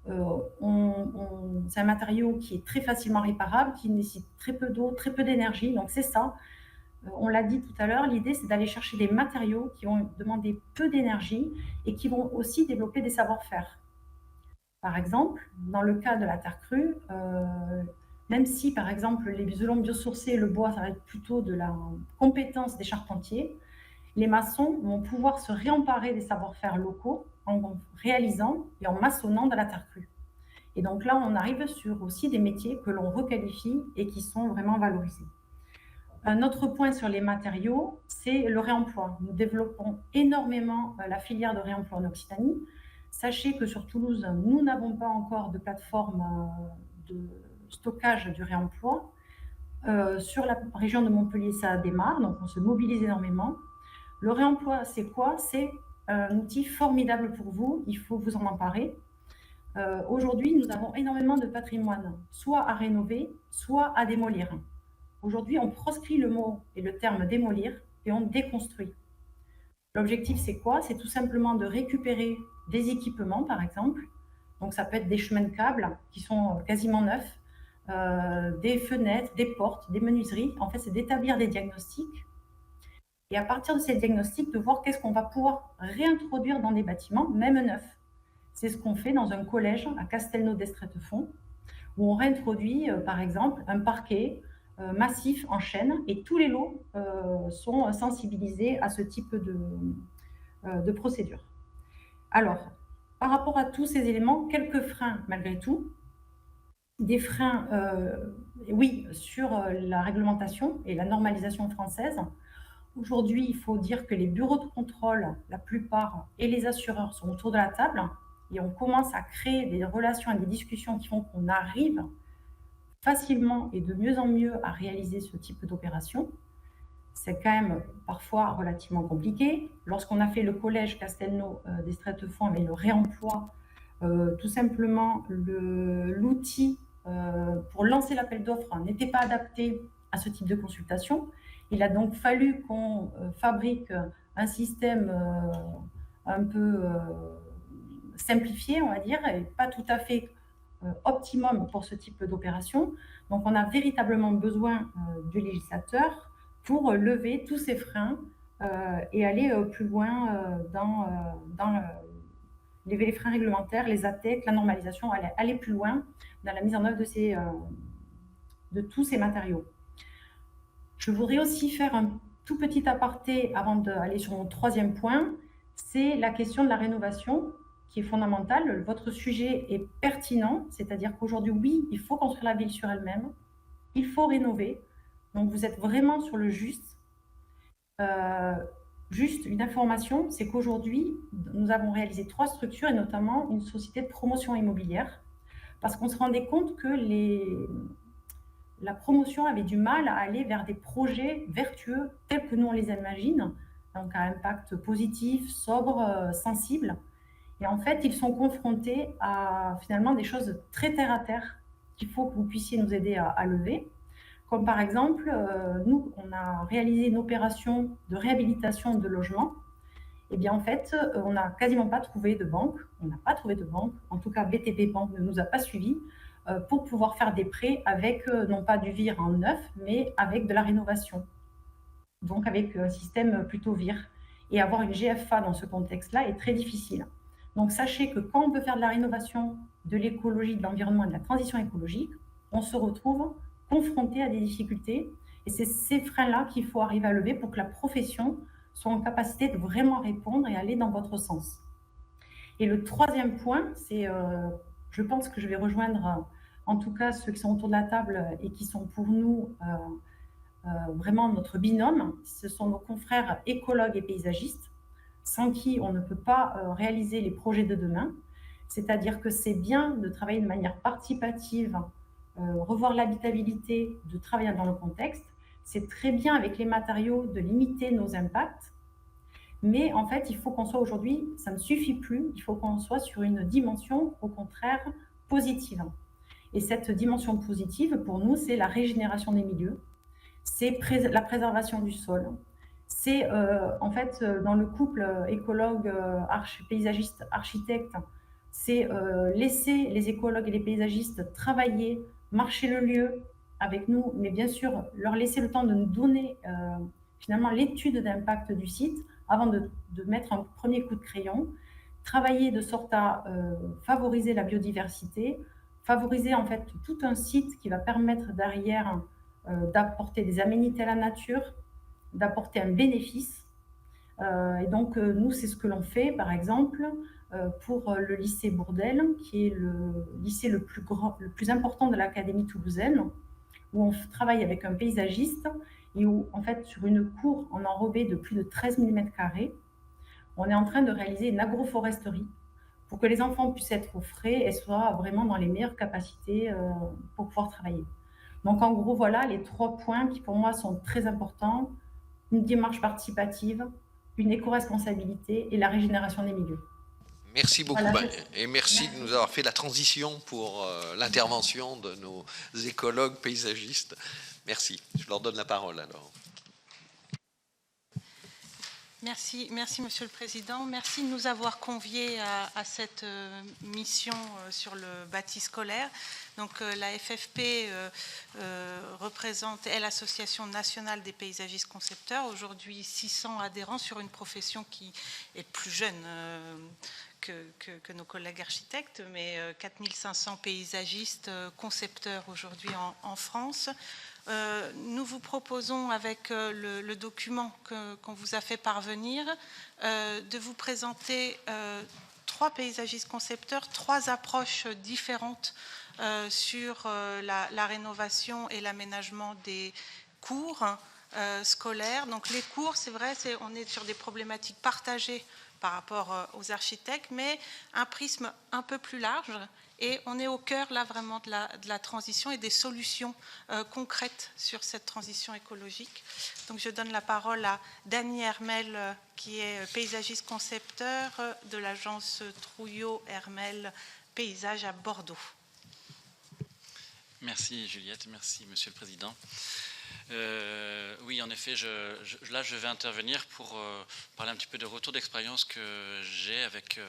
C'est un matériau qui est très facilement réparable, qui nécessite très peu d'eau, très peu d'énergie. Donc c'est ça, on l'a dit tout à l'heure, l'idée c'est d'aller chercher des matériaux qui vont demander peu d'énergie et qui vont aussi développer des savoir-faire. Par exemple, dans le cas de la terre crue, même si par exemple les isolants biosourcés et le bois, ça va être plutôt de la compétence des charpentiers, les maçons vont pouvoir se réemparer des savoir-faire locaux en réalisant et en maçonnant de la terre crue. Et donc là, on arrive sur aussi des métiers que l'on requalifie et qui sont vraiment valorisés. Un autre point sur les matériaux, c'est le réemploi. Nous développons énormément la filière de réemploi en Occitanie. Sachez que sur Toulouse, nous n'avons pas encore de plateforme de stockage du réemploi. Sur la région de Montpellier, ça démarre, donc on se mobilise énormément. Le réemploi, c'est quoi? C'est un outil formidable pour vous, il faut vous en emparer. Aujourd'hui, nous avons énormément de patrimoine, soit à rénover, soit à démolir. Aujourd'hui, on proscrit le mot et le terme démolir et on déconstruit. L'objectif, c'est quoi? C'est tout simplement de récupérer des équipements, par exemple. Donc, ça peut être des chemins de câbles qui sont quasiment neufs, des fenêtres, des portes, des menuiseries. En fait, c'est d'établir des diagnostics et à partir de ces diagnostics, de voir qu'est-ce qu'on va pouvoir réintroduire dans des bâtiments, même neufs. C'est ce qu'on fait dans un collège à Castelnau-d'Estrettefond, où on réintroduit, par exemple, un parquet massif en chêne, et tous les lots sont sensibilisés à ce type de procédure. Alors, par rapport à tous ces éléments, quelques freins malgré tout. Des freins, oui, sur la réglementation et la normalisation française. Aujourd'hui, il faut dire que les bureaux de contrôle, la plupart, et les assureurs sont autour de la table et on commence à créer des relations et des discussions qui font qu'on arrive facilement et de mieux en mieux à réaliser ce type d'opération. C'est quand même parfois relativement compliqué. Lorsqu'on a fait le collège Castelnau d'Estrettefond avec le réemploi, tout simplement l'outil pour lancer l'appel d'offres n'était pas adapté à ce type de consultation. Il a donc fallu qu'on fabrique un système un peu simplifié, on va dire, et pas tout à fait optimum pour ce type d'opération. Donc, on a véritablement besoin du législateur pour lever tous ces freins et aller plus loin dans lever les freins réglementaires, les ATEC, la normalisation, aller plus loin dans la mise en œuvre de tous ces matériaux. Je voudrais aussi faire un tout petit aparté avant d'aller sur mon troisième point, c'est la question de la rénovation qui est fondamentale. Votre sujet est pertinent, c'est-à-dire qu'aujourd'hui, oui, il faut construire la ville sur elle-même, il faut rénover. Donc, vous êtes vraiment sur le juste. Juste une information, c'est qu'aujourd'hui, nous avons réalisé 3 structures et notamment une société de promotion immobilière parce qu'on se rendait compte que la promotion avait du mal à aller vers des projets vertueux tels que nous on les imagine, donc à impact positif, sobre, sensible. Et en fait, ils sont confrontés à finalement des choses très terre à terre qu'il faut que vous puissiez nous aider à lever. Comme par exemple, nous, on a réalisé une opération de réhabilitation de logements. Et bien en fait, on n'a quasiment pas trouvé de banque. On n'a pas trouvé de banque. En tout cas, BTP Banque ne nous a pas suivis pour pouvoir faire des prêts avec non pas du VIR en neuf, mais avec de la rénovation. Donc avec un système plutôt VIR. Et avoir une GFA dans ce contexte-là est très difficile. Donc sachez que quand on veut faire de la rénovation, de l'écologie, de l'environnement et de la transition écologique, on se retrouve confronté à des difficultés. Et c'est ces freins-là qu'il faut arriver à lever pour que la profession soit en capacité de vraiment répondre et aller dans votre sens. Et le troisième point, c'est, je pense que je vais rejoindre en tout cas ceux qui sont autour de la table et qui sont pour nous vraiment notre binôme. Ce sont nos confrères écologues et paysagistes, sans qui on ne peut pas réaliser les projets de demain. C'est-à-dire que c'est bien de travailler de manière participative, revoir l'habitabilité, de travailler dans le contexte. C'est très bien avec les matériaux de limiter nos impacts. Mais en fait, il faut qu'on soit aujourd'hui, ça ne suffit plus, il faut qu'on soit sur une dimension, au contraire, positive. Et cette dimension positive, pour nous, c'est la régénération des milieux, c'est la préservation du sol, c'est en fait dans le couple écologue, paysagiste, architecte, c'est laisser les écologues et les paysagistes travailler, marcher le lieu avec nous, mais bien sûr leur laisser le temps de nous donner finalement l'étude d'impact du site avant de mettre un premier coup de crayon, travailler de sorte à favoriser la biodiversité, favoriser en fait tout un site qui va permettre derrière d'apporter des aménités à la nature, d'apporter un bénéfice. Et donc, nous, c'est ce que l'on fait, par exemple, pour le lycée Bourdelle, qui est le lycée le plus important de l'Académie toulousaine, où on travaille avec un paysagiste et où, en fait, sur une cour en enrobé de plus de 13 mm², on est en train de réaliser une agroforesterie pour que les enfants puissent être au frais et soient vraiment dans les meilleures capacités pour pouvoir travailler. Donc, en gros, voilà les 3 points qui, pour moi, sont très importants. Une démarche participative, une éco-responsabilité et la régénération des milieux. Merci beaucoup. Voilà, et merci de nous avoir fait la transition pour l'intervention de nos écologues paysagistes. Merci. Je leur donne la parole alors. Merci, Monsieur le Président. Merci de nous avoir conviés à cette mission sur le bâti scolaire. Donc la FFP est l'Association nationale des paysagistes concepteurs. Aujourd'hui, 600 adhérents sur une profession qui est plus jeune que nos collègues architectes, mais 4500 paysagistes concepteurs aujourd'hui en France. Nous vous proposons, avec le document qu'on vous a fait parvenir, de vous présenter 3 paysagistes concepteurs, 3 approches différentes sur la rénovation et l'aménagement des cours scolaires. Donc les cours, c'est vrai, on est sur des problématiques partagées par rapport aux architectes, mais un prisme un peu plus large. Et on est au cœur, là, vraiment de la transition et des solutions concrètes sur cette transition écologique. Donc, je donne la parole à Dany Hermel, qui est paysagiste concepteur de l'agence Trouillot Hermel Paysage à Bordeaux. Merci, Juliette. Merci, Monsieur le Président. Oui, en effet, là, je vais intervenir pour parler un petit peu de retour d'expérience que j'ai avec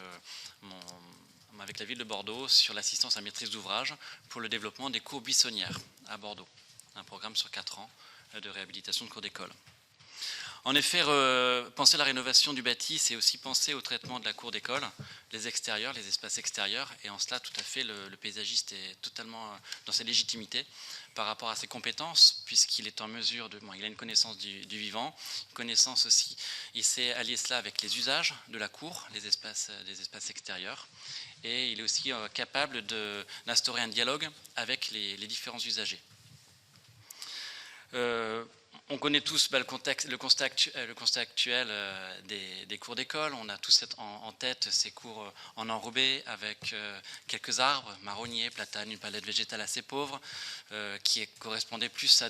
avec la ville de Bordeaux sur l'assistance à maîtrise d'ouvrage pour le développement des cours buissonnières à Bordeaux. Un programme sur 4 ans de réhabilitation de cours d'école. En effet, penser à la rénovation du bâti, c'est aussi penser au traitement de la cour d'école, les extérieurs, les espaces extérieurs, et en cela, tout à fait, le paysagiste est totalement dans sa légitimité par rapport à ses compétences, puisqu'il est en mesure de... Bon, il a une connaissance du vivant, une connaissance aussi, il sait allier cela avec les usages de la cour, les espaces extérieurs, et il est aussi capable d'instaurer un dialogue avec les différents usagers. On connaît tous le constat actuel des cours d'école. On a tous en tête ces cours en enrobé avec quelques arbres, marronniers, platanes, une palette végétale assez pauvre, qui correspondait plus à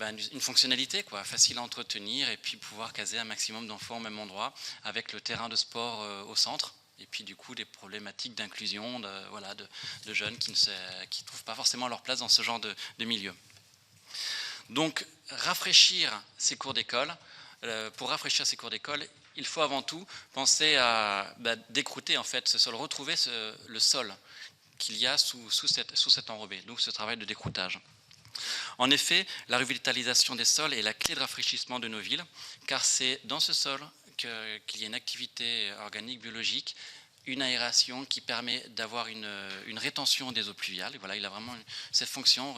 une fonctionnalité, facile à entretenir et puis pouvoir caser un maximum d'enfants au même endroit avec le terrain de sport au centre. Et puis du coup des problématiques d'inclusion de jeunes qui ne trouvent pas forcément leur place dans ce genre de milieu. Donc, rafraîchir ces cours d'école, pour rafraîchir ces cours d'école, il faut avant tout penser à décrouter en fait ce sol, retrouver le sol qu'il y a sous cet enrobé, donc ce travail de décroutage. En effet, la revitalisation des sols est la clé de rafraîchissement de nos villes, car c'est dans ce sol qu'il y a une activité organique, biologique, une aération qui permet d'avoir une rétention des eaux pluviales. Et voilà, il a vraiment cette fonction,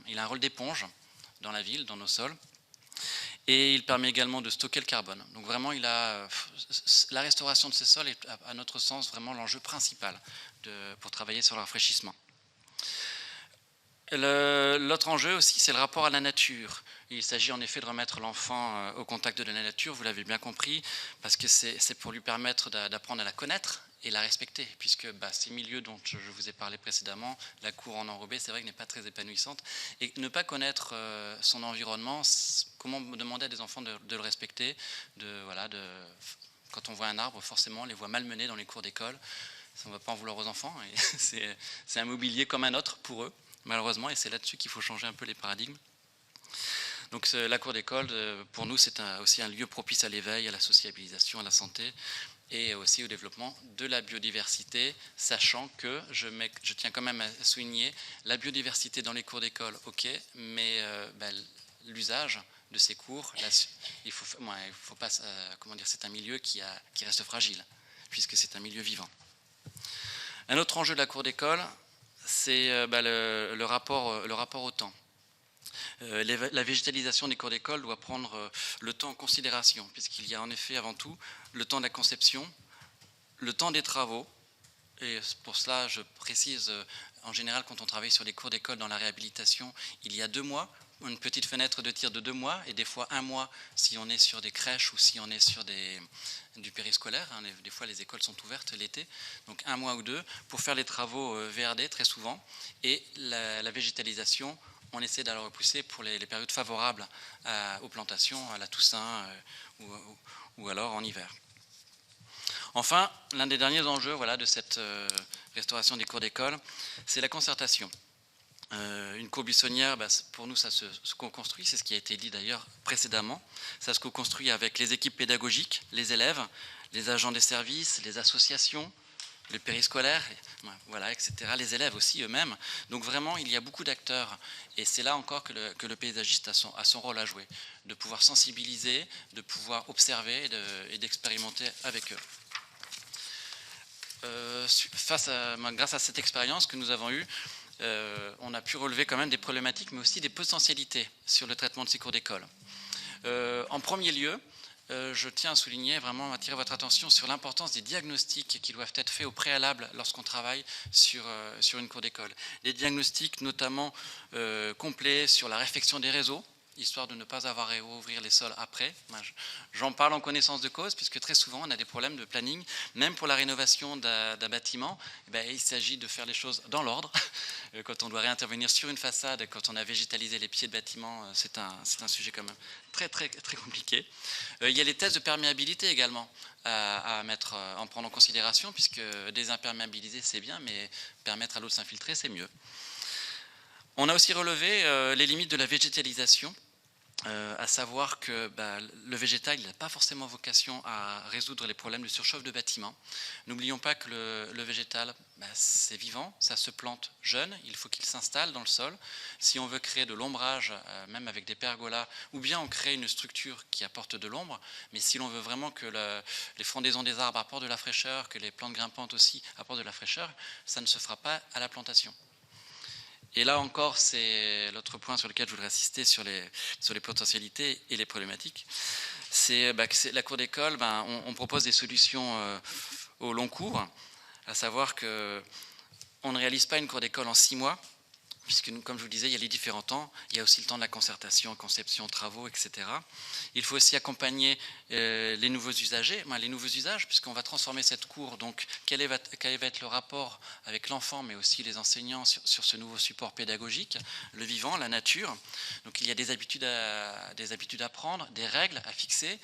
il a un rôle d'éponge dans la ville, dans nos sols. Et il permet également de stocker le carbone. Donc vraiment, la restauration de ces sols est, à notre sens, vraiment l'enjeu principal pour travailler sur le rafraîchissement. L'autre enjeu aussi, c'est le rapport à la nature. Il s'agit en effet de remettre l'enfant au contact de la nature, vous l'avez bien compris, parce que c'est pour lui permettre d'apprendre à la connaître et la respecter, puisque ces milieux dont je vous ai parlé précédemment, la cour en enrobé, c'est vrai qu'elle n'est pas très épanouissante, et ne pas connaître son environnement, comment demander à des enfants de le respecter, quand on voit un arbre, forcément, on les voit malmenés dans les cours d'école, on ne va pas en vouloir aux enfants, et c'est un mobilier comme un autre pour eux, malheureusement, et c'est là-dessus qu'il faut changer un peu les paradigmes. Donc la cour d'école, pour nous, c'est aussi un lieu propice à l'éveil, à la sociabilisation, à la santé, et aussi au développement de la biodiversité, sachant que, je tiens quand même à souligner, la biodiversité dans les cours d'école, ok, mais l'usage de ces cours, il faut pas, c'est un milieu qui reste fragile, puisque c'est un milieu vivant. Un autre enjeu de la cour d'école, c'est le rapport au temps. La végétalisation des cours d'école doit prendre le temps en considération, puisqu'il y a en effet avant tout le temps de la conception, le temps des travaux, et pour cela je précise, en général quand on travaille sur les cours d'école dans la réhabilitation, il y a 2 mois, une petite fenêtre de tir de 2 mois, et des fois 1 mois si on est sur des crèches ou si on est sur du périscolaire, des fois les écoles sont ouvertes l'été, donc 1 mois ou 2, pour faire les travaux VRD très souvent, et la végétalisation, on essaie de la repousser pour les périodes favorables aux plantations, à la Toussaint ou alors en hiver. Enfin, l'un des derniers enjeux de cette restauration des cours d'école, c'est la concertation. Une cour buissonnière, pour nous, ça se co-construit, c'est ce qui a été dit d'ailleurs précédemment. Ça se co-construit avec les équipes pédagogiques, les élèves, les agents des services, les associations, le périscolaire, etc., les élèves aussi eux-mêmes. Donc vraiment, il y a beaucoup d'acteurs. Et c'est là encore que le paysagiste a son rôle à jouer, de pouvoir sensibiliser, de pouvoir observer et d'expérimenter avec eux. Grâce à cette expérience que nous avons eue, on a pu relever quand même des problématiques, mais aussi des potentialités sur le traitement de ces cours d'école. En premier lieu, je tiens à souligner, vraiment attirer votre attention sur l'importance des diagnostics qui doivent être faits au préalable lorsqu'on travaille sur une cour d'école. Des diagnostics notamment complets sur la réfection des réseaux, histoire de ne pas avoir à réouvrir les sols après. J'en parle en connaissance de cause, puisque très souvent on a des problèmes de planning, même pour la rénovation d'un bâtiment, il s'agit de faire les choses dans l'ordre. Quand on doit réintervenir sur une façade, quand on a végétalisé les pieds de bâtiment, c'est un sujet quand même très, très, très compliqué. Il y a les tests de perméabilité également à prendre en considération, puisque désimperméabiliser c'est bien, mais permettre à l'eau de s'infiltrer c'est mieux. On a aussi relevé les limites de la végétalisation à savoir que le végétal n'a pas forcément vocation à résoudre les problèmes de surchauffe de bâtiments. N'oublions pas que le végétal, c'est vivant, ça se plante jeune, il faut qu'il s'installe dans le sol. Si on veut créer de l'ombrage, même avec des pergolas, ou bien on crée une structure qui apporte de l'ombre, mais si l'on veut vraiment que les frondaisons des arbres apportent de la fraîcheur, que les plantes grimpantes aussi apportent de la fraîcheur, ça ne se fera pas à la plantation. Et là encore, c'est l'autre point sur lequel je voudrais insister sur les potentialités et les problématiques. C'est que la cour d'école, on propose des solutions au long cours, à savoir qu'on ne réalise pas une cour d'école en 6 mois, puisque, comme je vous le disais, il y a les différents temps, il y a aussi le temps de la concertation, conception, travaux, etc. Il faut aussi accompagner les nouveaux usagers, les nouveaux usages, puisqu'on va transformer cette cour. Donc, quel va être le rapport avec l'enfant, mais aussi les enseignants sur ce nouveau support pédagogique, le vivant, la nature. Donc, il y a des habitudes à prendre, des règles à fixer.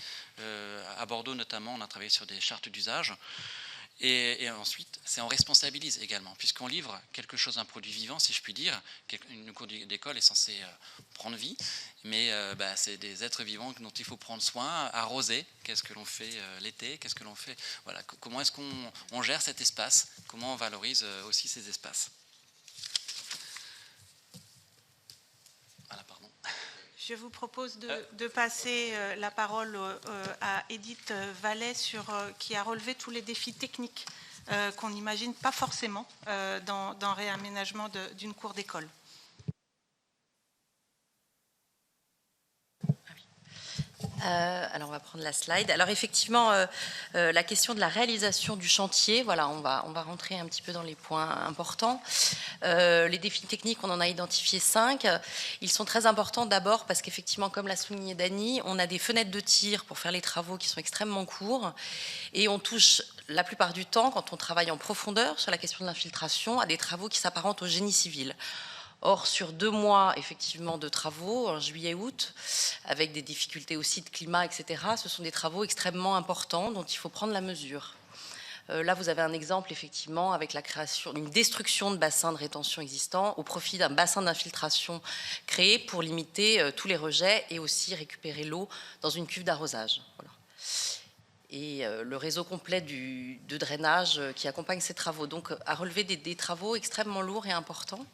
À Bordeaux, notamment, on a travaillé sur des chartes d'usage. Et ensuite, on responsabilise également, puisqu'on livre quelque chose, un produit vivant, si je puis dire. Une cour d'école est censée prendre vie, mais c'est des êtres vivants dont il faut prendre soin, arroser. Qu'est-ce que l'on fait l'été? Qu'est-ce que l'on fait? Voilà. Comment est-ce qu'on gère cet espace? Comment on valorise aussi ces espaces? Voilà, pardon. Je vous propose de passer la parole à Edith Vallet, qui a relevé tous les défis techniques qu'on n'imagine pas forcément dans le réaménagement d'une cour d'école. Alors on va prendre la slide. Alors effectivement, la question de la réalisation du chantier, voilà, on va rentrer un petit peu dans les points importants. Les défis techniques, on en a identifié 5. Ils sont très importants d'abord parce qu'effectivement, comme l'a souligné Dany, on a des fenêtres de tir pour faire les travaux qui sont extrêmement courts et on touche la plupart du temps, quand on travaille en profondeur sur la question de l'infiltration, à des travaux qui s'apparentent au génie civil. Or, sur 2 mois, effectivement, de travaux, en juillet-août, avec des difficultés aussi de climat, etc., ce sont des travaux extrêmement importants dont il faut prendre la mesure. Là, vous avez un exemple, effectivement, avec la création d'une destruction de bassins de rétention existants au profit d'un bassin d'infiltration créé pour limiter tous les rejets et aussi récupérer l'eau dans une cuve d'arrosage. Voilà. Et le réseau complet de drainage qui accompagne ces travaux. Donc, à relever des travaux extrêmement lourds et importants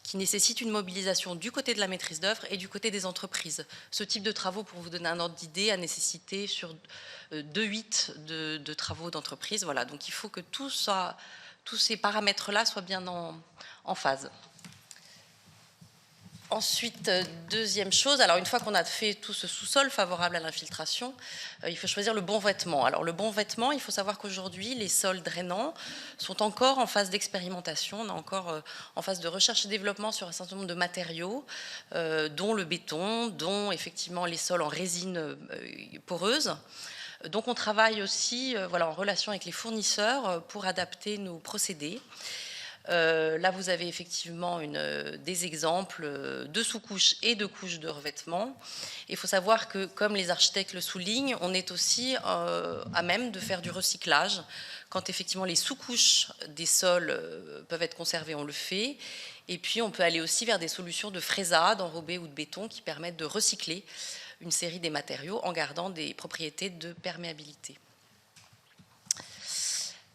qui nécessitent une mobilisation du côté de la maîtrise d'œuvre et du côté des entreprises. Ce type de travaux, pour vous donner un ordre d'idée, a nécessité sur 2/8 de travaux d'entreprise. Voilà, donc il faut que tous ces paramètres-là soient bien en phase. Ensuite, deuxième chose, alors une fois qu'on a fait tout ce sous-sol favorable à l'infiltration, il faut choisir le bon vêtement. Alors le bon vêtement, il faut savoir qu'aujourd'hui, les sols drainants sont encore en phase d'expérimentation, on est encore en phase de recherche et développement sur un certain nombre de matériaux, dont le béton, dont effectivement les sols en résine poreuse. Donc on travaille aussi en relation avec les fournisseurs pour adapter nos procédés. Là, vous avez effectivement des exemples de sous-couches et de couches de revêtement. Il faut savoir que, comme les architectes le soulignent, on est aussi à même de faire du recyclage. Quand effectivement les sous-couches des sols peuvent être conservées, on le fait. Et puis, on peut aller aussi vers des solutions de fraisade enrobée ou de béton qui permettent de recycler une série des matériaux en gardant des propriétés de perméabilité.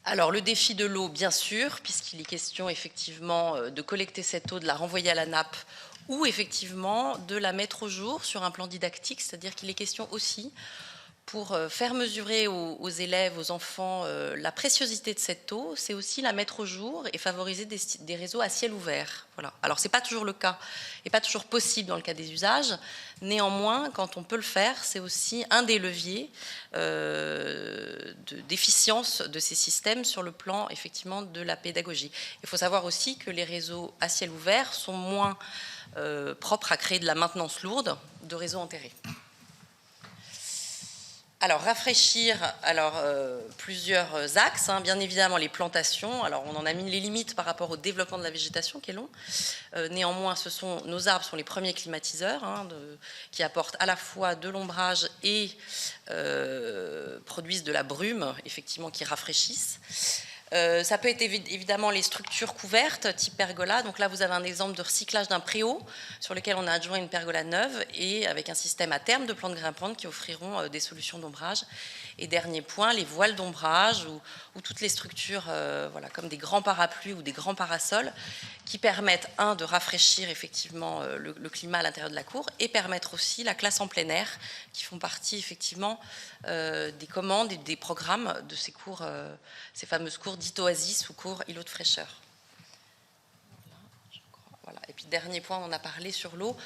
Alors, le défi de l'eau, bien sûr, puisqu'il est question effectivement de collecter cette eau, de la renvoyer à la nappe ou effectivement de la mettre au jour sur un plan didactique, c'est-à-dire qu'il est question aussi pour faire mesurer aux élèves, aux enfants, la préciosité de cette eau, c'est aussi la mettre au jour et favoriser des réseaux à ciel ouvert. Voilà. Alors, ce n'est pas toujours le cas et pas toujours possible dans le cas des usages. Néanmoins, quand on peut le faire, c'est aussi un des leviers d'efficience de ces systèmes sur le plan, effectivement, de la pédagogie. Il faut savoir aussi que les réseaux à ciel ouvert sont moins propres à créer de la maintenance lourde de réseaux enterrés. Alors, rafraîchir, plusieurs axes, bien évidemment les plantations. Alors, on en a mis les limites par rapport au développement de la végétation qui est long. Néanmoins, nos arbres sont les premiers climatiseurs qui apportent à la fois de l'ombrage et produisent de la brume, effectivement, qui rafraîchissent. Ça peut être évidemment les structures couvertes, type pergola. Donc là, vous avez un exemple de recyclage d'un préau sur lequel on a adjoint une pergola neuve et avec un système à terme de plantes grimpantes qui offriront des solutions d'ombrage. Et dernier point, les voiles d'ombrage ou toutes les structures voilà, comme des grands parapluies ou des grands parasols qui permettent, de rafraîchir effectivement le climat à l'intérieur de la cour et permettre aussi la classe en plein air qui font partie effectivement des commandes et des programmes de ces cours, ces fameuses cours dites oasis ou cours îlots de fraîcheur. Voilà. Et puis dernier point, on a parlé sur l'eau.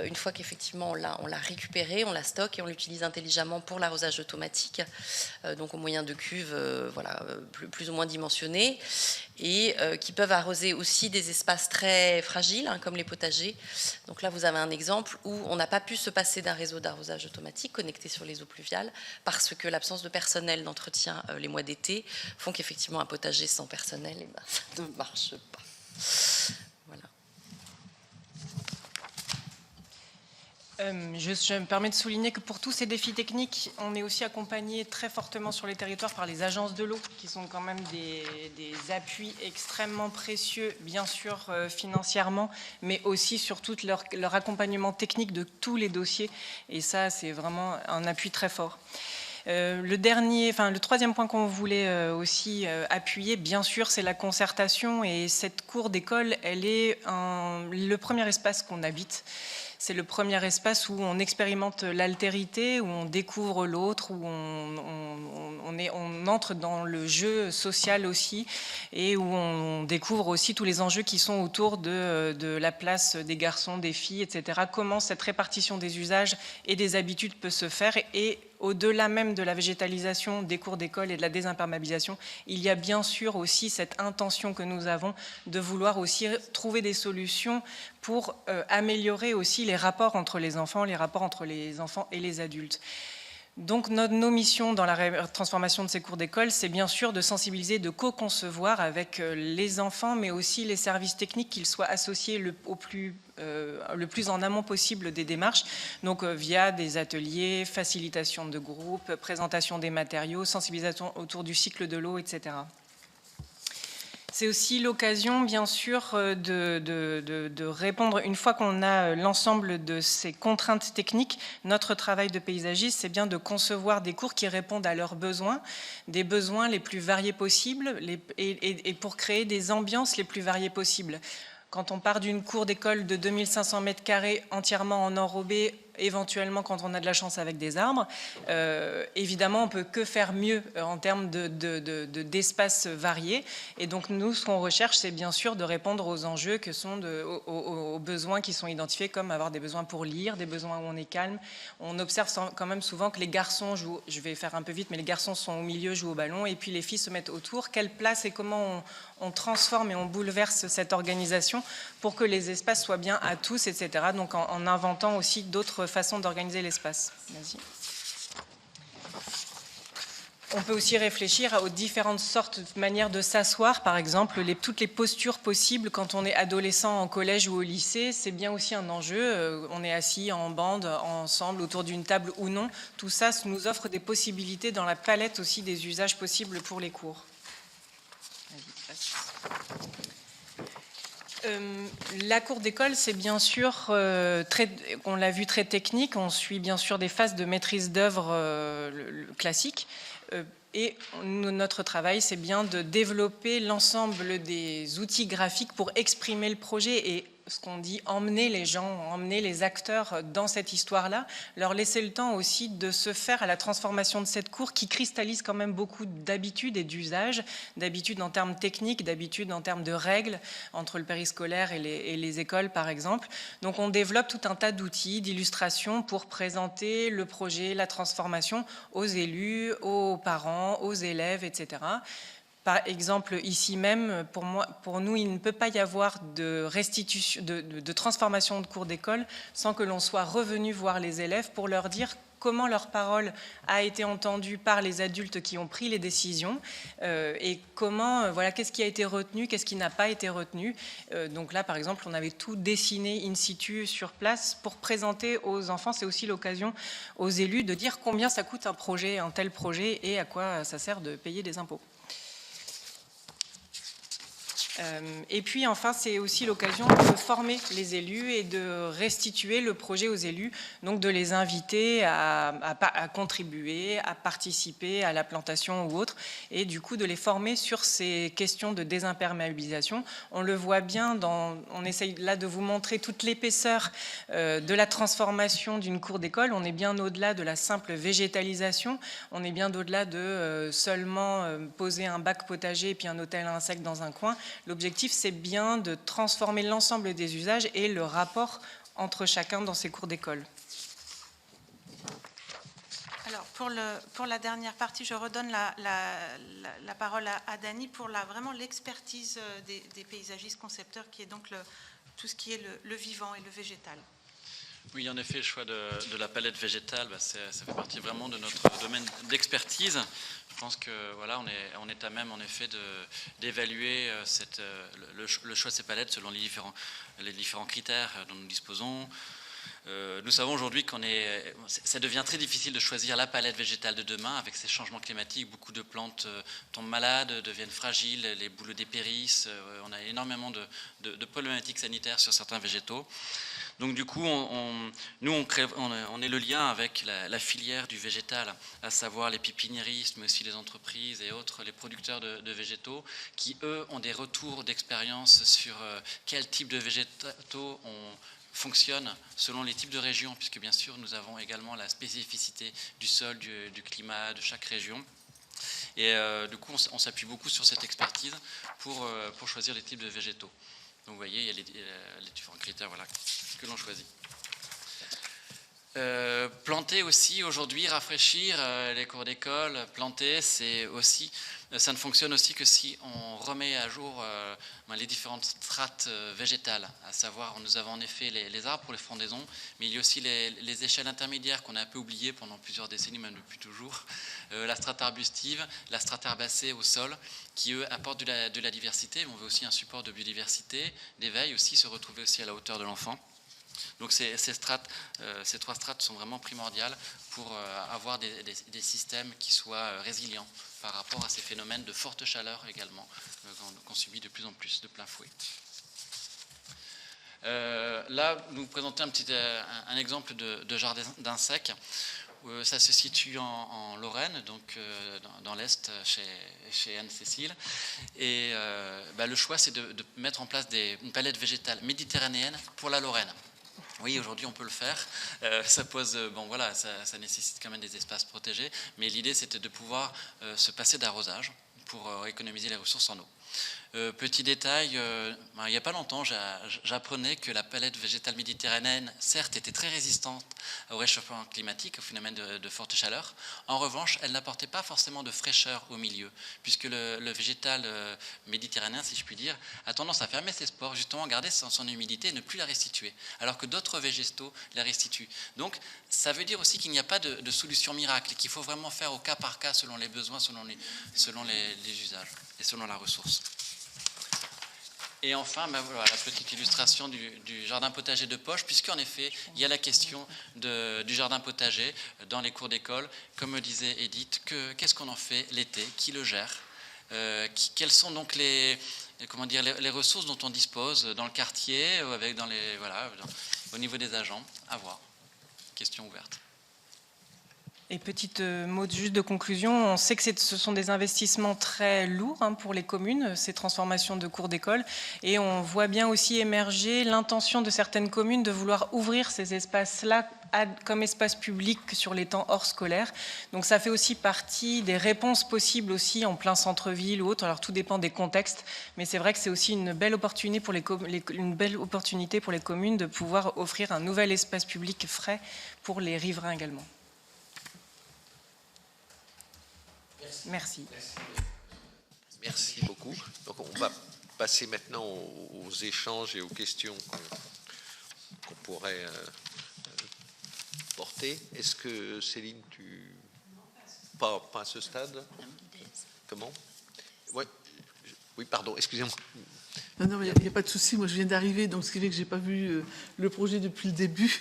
Une fois qu'effectivement on l'a récupérée, on la stocke et on l'utilise intelligemment pour l'arrosage automatique, donc au moyen de cuves voilà, plus ou moins dimensionnées et qui peuvent arroser aussi des espaces très fragiles comme les potagers. Donc là vous avez un exemple où on n'a pas pu se passer d'un réseau d'arrosage automatique connecté sur les eaux pluviales parce que l'absence de personnel d'entretien les mois d'été font qu'effectivement un potager sans personnel ça ne marche pas. Je me permets de souligner que pour tous ces défis techniques, on est aussi accompagné très fortement sur les territoires par les agences de l'eau, qui sont quand même des appuis extrêmement précieux, bien sûr financièrement, mais aussi sur tout leur accompagnement technique de tous les dossiers. Et ça, c'est vraiment un appui très fort. Le troisième point qu'on voulait aussi appuyer, bien sûr, c'est la concertation. Et cette cour d'école, elle est le premier espace qu'on habite. C'est le premier espace où on expérimente l'altérité, où on découvre l'autre, où on entre dans le jeu social aussi et où on découvre aussi tous les enjeux qui sont autour de la place des garçons, des filles, etc. Comment cette répartition des usages et des habitudes peut se faire et au-delà même de la végétalisation des cours d'école et de la désimperméabilisation, il y a bien sûr aussi cette intention que nous avons de vouloir aussi trouver des solutions pour améliorer aussi les rapports entre les enfants et les adultes. Donc nos missions dans la transformation de ces cours d'école, c'est bien sûr de sensibiliser, de co-concevoir avec les enfants, mais aussi les services techniques, qu'ils soient associés le plus en amont possible des démarches, donc via des ateliers, facilitation de groupe, présentation des matériaux, sensibilisation autour du cycle de l'eau, etc. C'est aussi l'occasion, bien sûr, de répondre, une fois qu'on a l'ensemble de ces contraintes techniques, notre travail de paysagiste, c'est bien de concevoir des cours qui répondent à leurs besoins, des besoins les plus variés possibles, et pour créer des ambiances les plus variées possibles. Quand on part d'une cour d'école de 2500 m² entièrement en enrobé, éventuellement quand on a de la chance avec des arbres, évidemment on ne peut que faire mieux en termes d'espaces variés. Et donc nous, ce qu'on recherche, c'est bien sûr de répondre aux enjeux que sont aux besoins qui sont identifiés, comme avoir des besoins pour lire, des besoins où on est calme. On observe quand même souvent que les garçons jouent, je vais faire un peu vite, mais les garçons sont au milieu, jouent au ballon, et puis les filles se mettent autour. Quelle place et comment on transforme et on bouleverse cette organisation pour que les espaces soient bien à tous, etc. Donc en inventant aussi d'autres façons d'organiser l'espace. Vas-y. On peut aussi réfléchir aux différentes sortes de manières de s'asseoir, par exemple, toutes les postures possibles quand on est adolescent en collège ou au lycée, c'est bien aussi un enjeu. On est assis en bande, ensemble, autour d'une table ou non. Tout ça nous offre des possibilités dans la palette aussi des usages possibles pour les cours. La cour d'école, c'est bien sûr, on l'a vu, très technique. On suit bien sûr des phases de maîtrise d'œuvre classiques. Et notre travail, c'est bien de développer l'ensemble des outils graphiques pour exprimer le projet et ce qu'on dit, emmener les gens, emmener les acteurs dans cette histoire-là, leur laisser le temps aussi de se faire à la transformation de cette cour qui cristallise quand même beaucoup d'habitudes et d'usages, d'habitudes en termes techniques, d'habitudes en termes de règles entre le périscolaire et les écoles, par exemple. Donc on développe tout un tas d'outils, d'illustrations pour présenter le projet, la transformation aux élus, aux parents, aux élèves, etc. Par exemple, ici même, pour nous, il ne peut pas y avoir de restitution, de transformation de cours d'école sans que l'on soit revenu voir les élèves pour leur dire comment leur parole a été entendue par les adultes qui ont pris les décisions et comment, voilà, qu'est-ce qui a été retenu, qu'est-ce qui n'a pas été retenu. Donc là, par exemple, on avait tout dessiné in situ sur place pour présenter aux enfants. C'est aussi l'occasion aux élus de dire combien ça coûte un projet, un tel projet, et à quoi ça sert de payer des impôts. Et puis enfin, c'est aussi l'occasion de former les élus et de restituer le projet aux élus, donc de les inviter à contribuer, à participer à la plantation ou autre, et du coup de les former sur ces questions de désimperméabilisation. On le voit bien, on essaye là de vous montrer toute l'épaisseur de la transformation d'une cour d'école. On est bien au-delà de la simple végétalisation, on est bien au-delà de seulement poser un bac potager et puis un hôtel à insectes dans un coin. L'objectif, c'est bien de transformer l'ensemble des usages et le rapport entre chacun dans ces cours d'école. Alors, pour la dernière partie, je redonne la parole à Dany pour vraiment l'expertise des paysagistes concepteurs, qui est donc tout ce qui est le vivant et le végétal. Oui, en effet, le choix de la palette végétale, ça fait partie vraiment de notre domaine d'expertise. Je pense que voilà, on est à même en effet d'évaluer le choix de ces palettes selon les différents critères dont nous disposons. Nous savons aujourd'hui ça devient très difficile de choisir la palette végétale de demain avec ces changements climatiques. Beaucoup de plantes tombent malades, deviennent fragiles, les bouleaux dépérissent. On a énormément de problématiques sanitaires sur certains végétaux. Donc du coup, on est le lien avec la filière du végétal, à savoir les pépiniéristes, mais aussi les entreprises et autres, les producteurs de végétaux, qui eux ont des retours d'expérience sur quel type de végétaux fonctionne selon les types de régions, puisque bien sûr nous avons également la spécificité du sol, du climat de chaque région. Et du coup on s'appuie beaucoup sur cette expertise pour choisir les types de végétaux. Donc vous voyez, il y a les différents critères que l'on choisit. Planter aussi aujourd'hui, rafraîchir les cours d'école, planter, ça ne fonctionne aussi que si on remet à jour les différentes strates végétales, à savoir nous avons en effet les arbres pour les frondaisons, mais il y a aussi les échelles intermédiaires qu'on a un peu oubliées pendant plusieurs décennies, même depuis toujours, la strate arbustive, la strate herbacée au sol, qui eux apportent de la diversité, mais on veut aussi un support de biodiversité, d'éveil aussi, se retrouver aussi à la hauteur de l'enfant. Donc ces trois strates sont vraiment primordiales pour avoir des systèmes qui soient résilients par rapport à ces phénomènes de forte chaleur également qu'on subit de plus en plus de plein fouet. Là, nous présentons un exemple de jardin d'insectes. Ça se situe en Lorraine, donc dans l'Est, chez Anne-Cécile. Et le choix, c'est de mettre en place une palette végétale méditerranéenne pour la Lorraine. Oui, aujourd'hui on peut le faire. Ça pose, ça nécessite quand même des espaces protégés, mais l'idée c'était de pouvoir se passer d'arrosage pour économiser les ressources en eau. Petit détail, il n'y a pas longtemps, j'apprenais que la palette végétale méditerranéenne, certes, était très résistante au réchauffement climatique, au phénomène de forte chaleur. En revanche, elle n'apportait pas forcément de fraîcheur au milieu, puisque le végétal méditerranéen, si je puis dire, a tendance à fermer ses spores, justement garder son humidité et ne plus la restituer, alors que d'autres végétaux la restituent. Donc, ça veut dire aussi qu'il n'y a pas de solution miracle, qu'il faut vraiment faire au cas par cas, selon les besoins, selon les usages et selon la ressource. Et enfin, voilà, la petite illustration du jardin potager de poche, puisqu'en effet, il y a la question du jardin potager dans les cours d'école. Comme me disait Edith, qu'est-ce qu'on en fait l'été? Qui le gère? Quelles sont donc les ressources dont on dispose dans le quartier, au niveau des agents? À voir. Question ouverte. Et petite mot juste de conclusion, on sait que ce sont des investissements très lourds pour les communes, ces transformations de cours d'école, et on voit bien aussi émerger l'intention de certaines communes de vouloir ouvrir ces espaces-là comme espace public sur les temps hors scolaire. Donc ça fait aussi partie des réponses possibles aussi en plein centre-ville ou autre. Alors tout dépend des contextes, mais c'est vrai que c'est aussi une belle opportunité pour les communes de pouvoir offrir un nouvel espace public frais pour les riverains également. Merci. Merci beaucoup. Donc on va passer maintenant aux échanges et aux questions qu'on pourrait porter. Est-ce que Céline, pas à ce stade? Comment? Ouais. Oui, pardon, excusez-moi. Non, il n'y a pas de souci. Moi, je viens d'arriver, donc ce qui fait que je n'ai pas vu le projet depuis le début.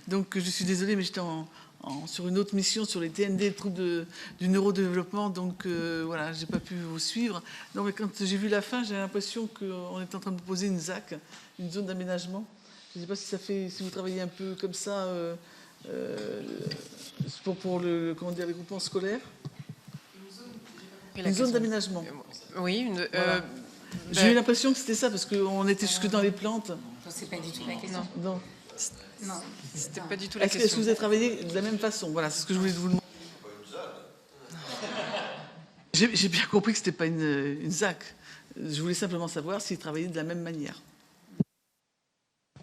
Donc, je suis désolée, mais j'étais en sur une autre mission, sur les TND, troubles du neurodéveloppement, donc voilà, j'ai pas pu vous suivre. Non, mais quand j'ai vu la fin, j'ai l'impression qu'on est en train de proposer une ZAC, une zone d'aménagement. Je ne sais pas si vous travaillez un peu comme ça pour les groupements scolaires. Une zone d'aménagement. Oui. Voilà. J'ai eu l'impression que c'était ça, parce qu'on était jusque dans les plantes. C'est pas du tout la question. Non. Non, c'était pas du tout la question. Est-ce que vous avez travaillé de la même façon? Voilà, c'est ce que je voulais vous demander. J'ai bien compris que ce n'était pas une ZAC. Je voulais simplement savoir s'ils travaillaient de la même manière.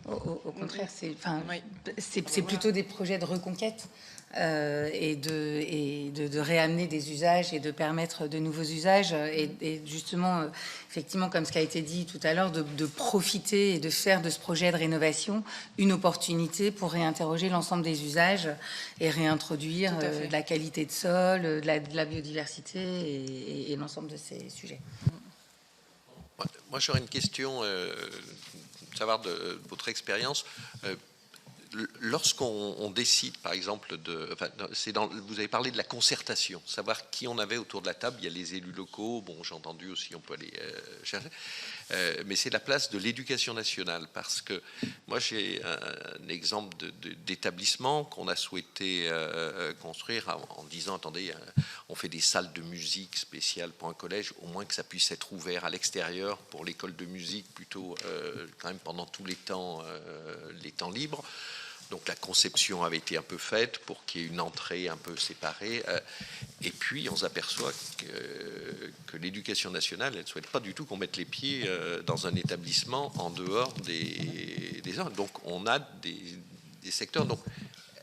Au contraire, c'est plutôt des projets de reconquête et de réamener des usages et de permettre de nouveaux usages. Et justement, effectivement, comme ce qui a été dit tout à l'heure, de profiter et de faire de ce projet de rénovation une opportunité pour réinterroger l'ensemble des usages et réintroduire de la qualité de sol, de la biodiversité et l'ensemble de ces sujets. Moi, j'aurais une question, savoir de votre expérience. Lorsqu'on décide, par exemple, vous avez parlé de la concertation, savoir qui on avait autour de la table. Il y a les élus locaux, bon, j'ai entendu aussi, on peut aller chercher, mais c'est la place de l'éducation nationale, parce que moi j'ai un exemple d'établissement qu'on a souhaité construire en disant, attendez, on fait des salles de musique spéciales pour un collège, au moins que ça puisse être ouvert à l'extérieur pour l'école de musique, plutôt quand même pendant tous les temps libres. Donc la conception avait été un peu faite pour qu'il y ait une entrée un peu séparée. Et puis on s'aperçoit que l'éducation nationale, elle ne souhaite pas du tout qu'on mette les pieds dans un établissement en dehors des heures. Donc on a des secteurs. Donc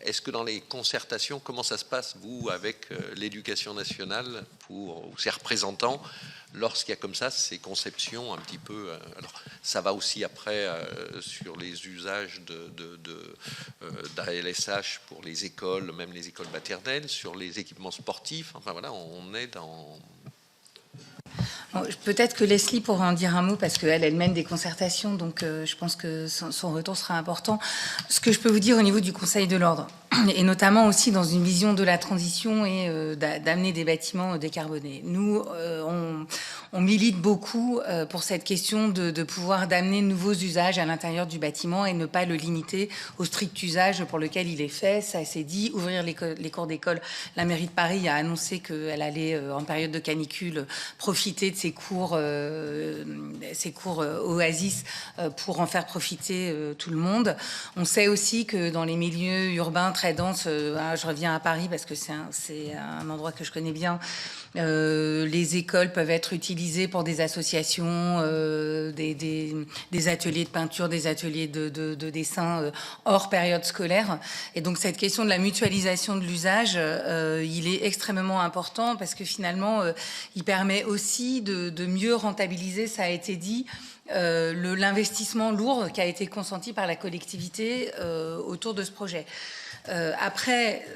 est-ce que dans les concertations, comment ça se passe, vous, avec l'éducation nationale ou ses représentants, lorsqu'il y a comme ça ces conceptions un petit peu... alors, ça va aussi après sur les usages d'ALSH pour les écoles, même les écoles maternelles, sur les équipements sportifs. Enfin voilà, on est dans... Bon, peut-être que Leslie pourra en dire un mot parce qu'elle mène des concertations, donc je pense que son retour sera important. Ce que je peux vous dire au niveau du Conseil de l'Ordre, et notamment aussi dans une vision de la transition et d'amener des bâtiments décarbonés. Nous, on milite beaucoup pour cette question de pouvoir d'amener de nouveaux usages à l'intérieur du bâtiment et ne pas le limiter au strict usage pour lequel il est fait. Ça s'est dit, ouvrir les cours d'école. La mairie de Paris a annoncé qu'elle allait, en période de canicule, profiter de ces cours Oasis pour en faire profiter tout le monde. On sait aussi que dans les milieux urbains très denses, je reviens à Paris parce que c'est un endroit que je connais bien, les écoles peuvent être utilisées pour des associations, des ateliers de peinture, des ateliers de dessin hors période scolaire. Et donc cette question de la mutualisation de l'usage, il est extrêmement important parce que finalement, il permet aussi de mieux rentabiliser, ça a été dit, l'investissement lourd qui a été consenti par la collectivité autour de ce projet. Après,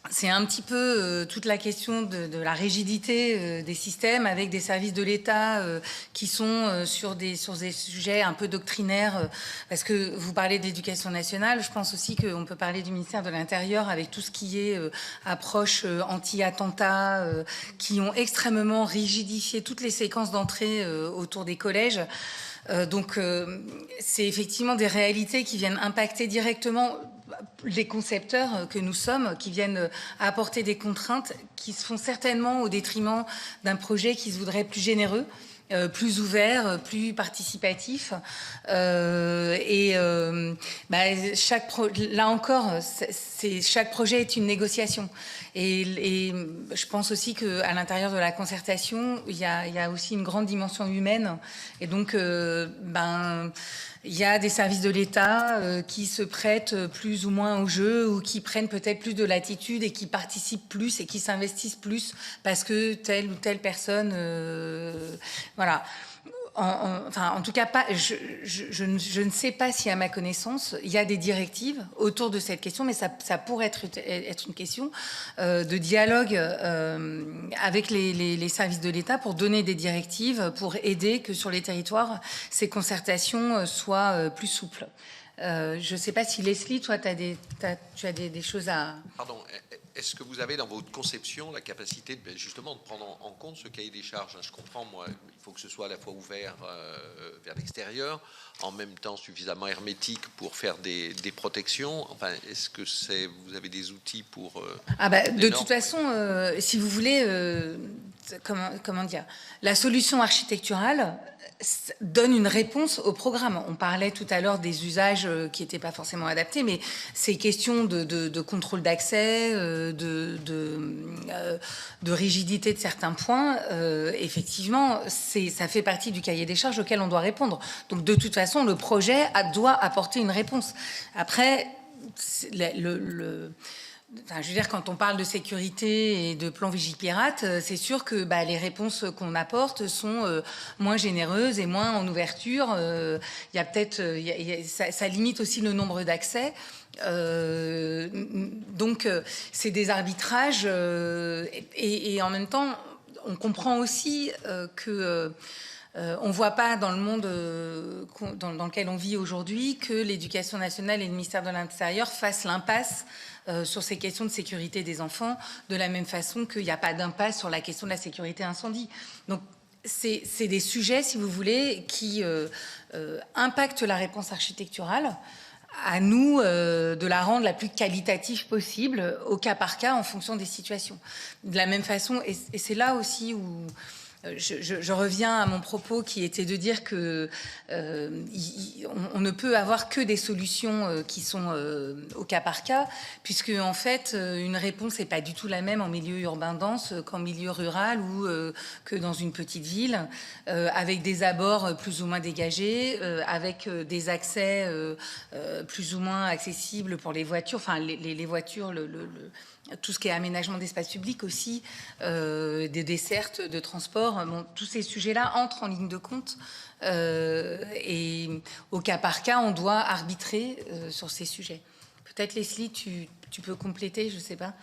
c'est un petit peu toute la question de la rigidité des systèmes avec des services de l'État qui sont sur des sujets un peu doctrinaires. Parce que vous parlez d'éducation nationale, je pense aussi qu'on peut parler du ministère de l'Intérieur avec tout ce qui est approche anti-attentat, qui ont extrêmement rigidifié toutes les séquences d'entrée autour des collèges. Donc, c'est effectivement des réalités qui viennent impacter directement les concepteurs que nous sommes, qui viennent apporter des contraintes qui se font certainement au détriment d'un projet qui se voudrait plus généreux, plus ouvert, plus participatif. Là encore, chaque projet est une négociation. Et je pense aussi qu'à l'intérieur de la concertation, il y a aussi une grande dimension humaine. Et donc, il y a des services de l'État qui se prêtent plus ou moins au jeu ou qui prennent peut-être plus de latitude et qui participent plus et qui s'investissent plus parce que telle ou telle personne... voilà. En tout cas, je ne sais pas si, à ma connaissance, il y a des directives autour de cette question, mais ça pourrait être une question de dialogue avec les services de l'État pour donner des directives, pour aider que sur les territoires, ces concertations soient plus souples. Je ne sais pas si Leslie, toi, tu as des choses à... Pardon, est-ce que vous avez dans votre conception la capacité justement de prendre en compte ce cahier des charges? Je comprends, moi, il faut que ce soit à la fois ouvert vers l'extérieur, en même temps suffisamment hermétique pour faire des protections. Enfin, est-ce que vous avez des outils pour... de toute façon, si vous voulez, comment dire, la solution architecturale donne une réponse au programme. On parlait tout à l'heure des usages qui n'étaient pas forcément adaptés, mais ces questions de contrôle d'accès, de rigidité de certains points, effectivement, ça fait partie du cahier des charges auquel on doit répondre. Donc de toute façon, le projet doit apporter une réponse. Après, je veux dire, quand on parle de sécurité et de plan Vigipirate, c'est sûr que les réponses qu'on apporte sont moins généreuses et moins en ouverture. Il y a peut-être, ça limite aussi le nombre d'accès. Donc, c'est des arbitrages et en même temps, on comprend aussi que on ne voit pas dans le monde dans lequel on vit aujourd'hui que l'Éducation nationale et le ministère de l'Intérieur fassent l'impasse sur ces questions de sécurité des enfants, de la même façon qu'il n'y a pas d'impasse sur la question de la sécurité incendie. Donc, c'est des sujets, si vous voulez, qui impactent la réponse architecturale. À nous de la rendre la plus qualitative possible, au cas par cas, en fonction des situations. De la même façon, et c'est là aussi où... Je reviens à mon propos qui était de dire que on ne peut avoir que des solutions qui sont au cas par cas, puisque en fait une réponse n'est pas du tout la même en milieu urbain dense qu'en milieu rural ou que dans une petite ville, avec des abords plus ou moins dégagés, avec des accès plus ou moins accessibles pour les voitures, enfin les voitures, tout ce qui est aménagement d'espace public aussi, des dessertes de transport, bon, tous ces sujets-là entrent en ligne de compte et au cas par cas, on doit arbitrer sur ces sujets. Peut-être Leslie, tu peux compléter, je ne sais pas.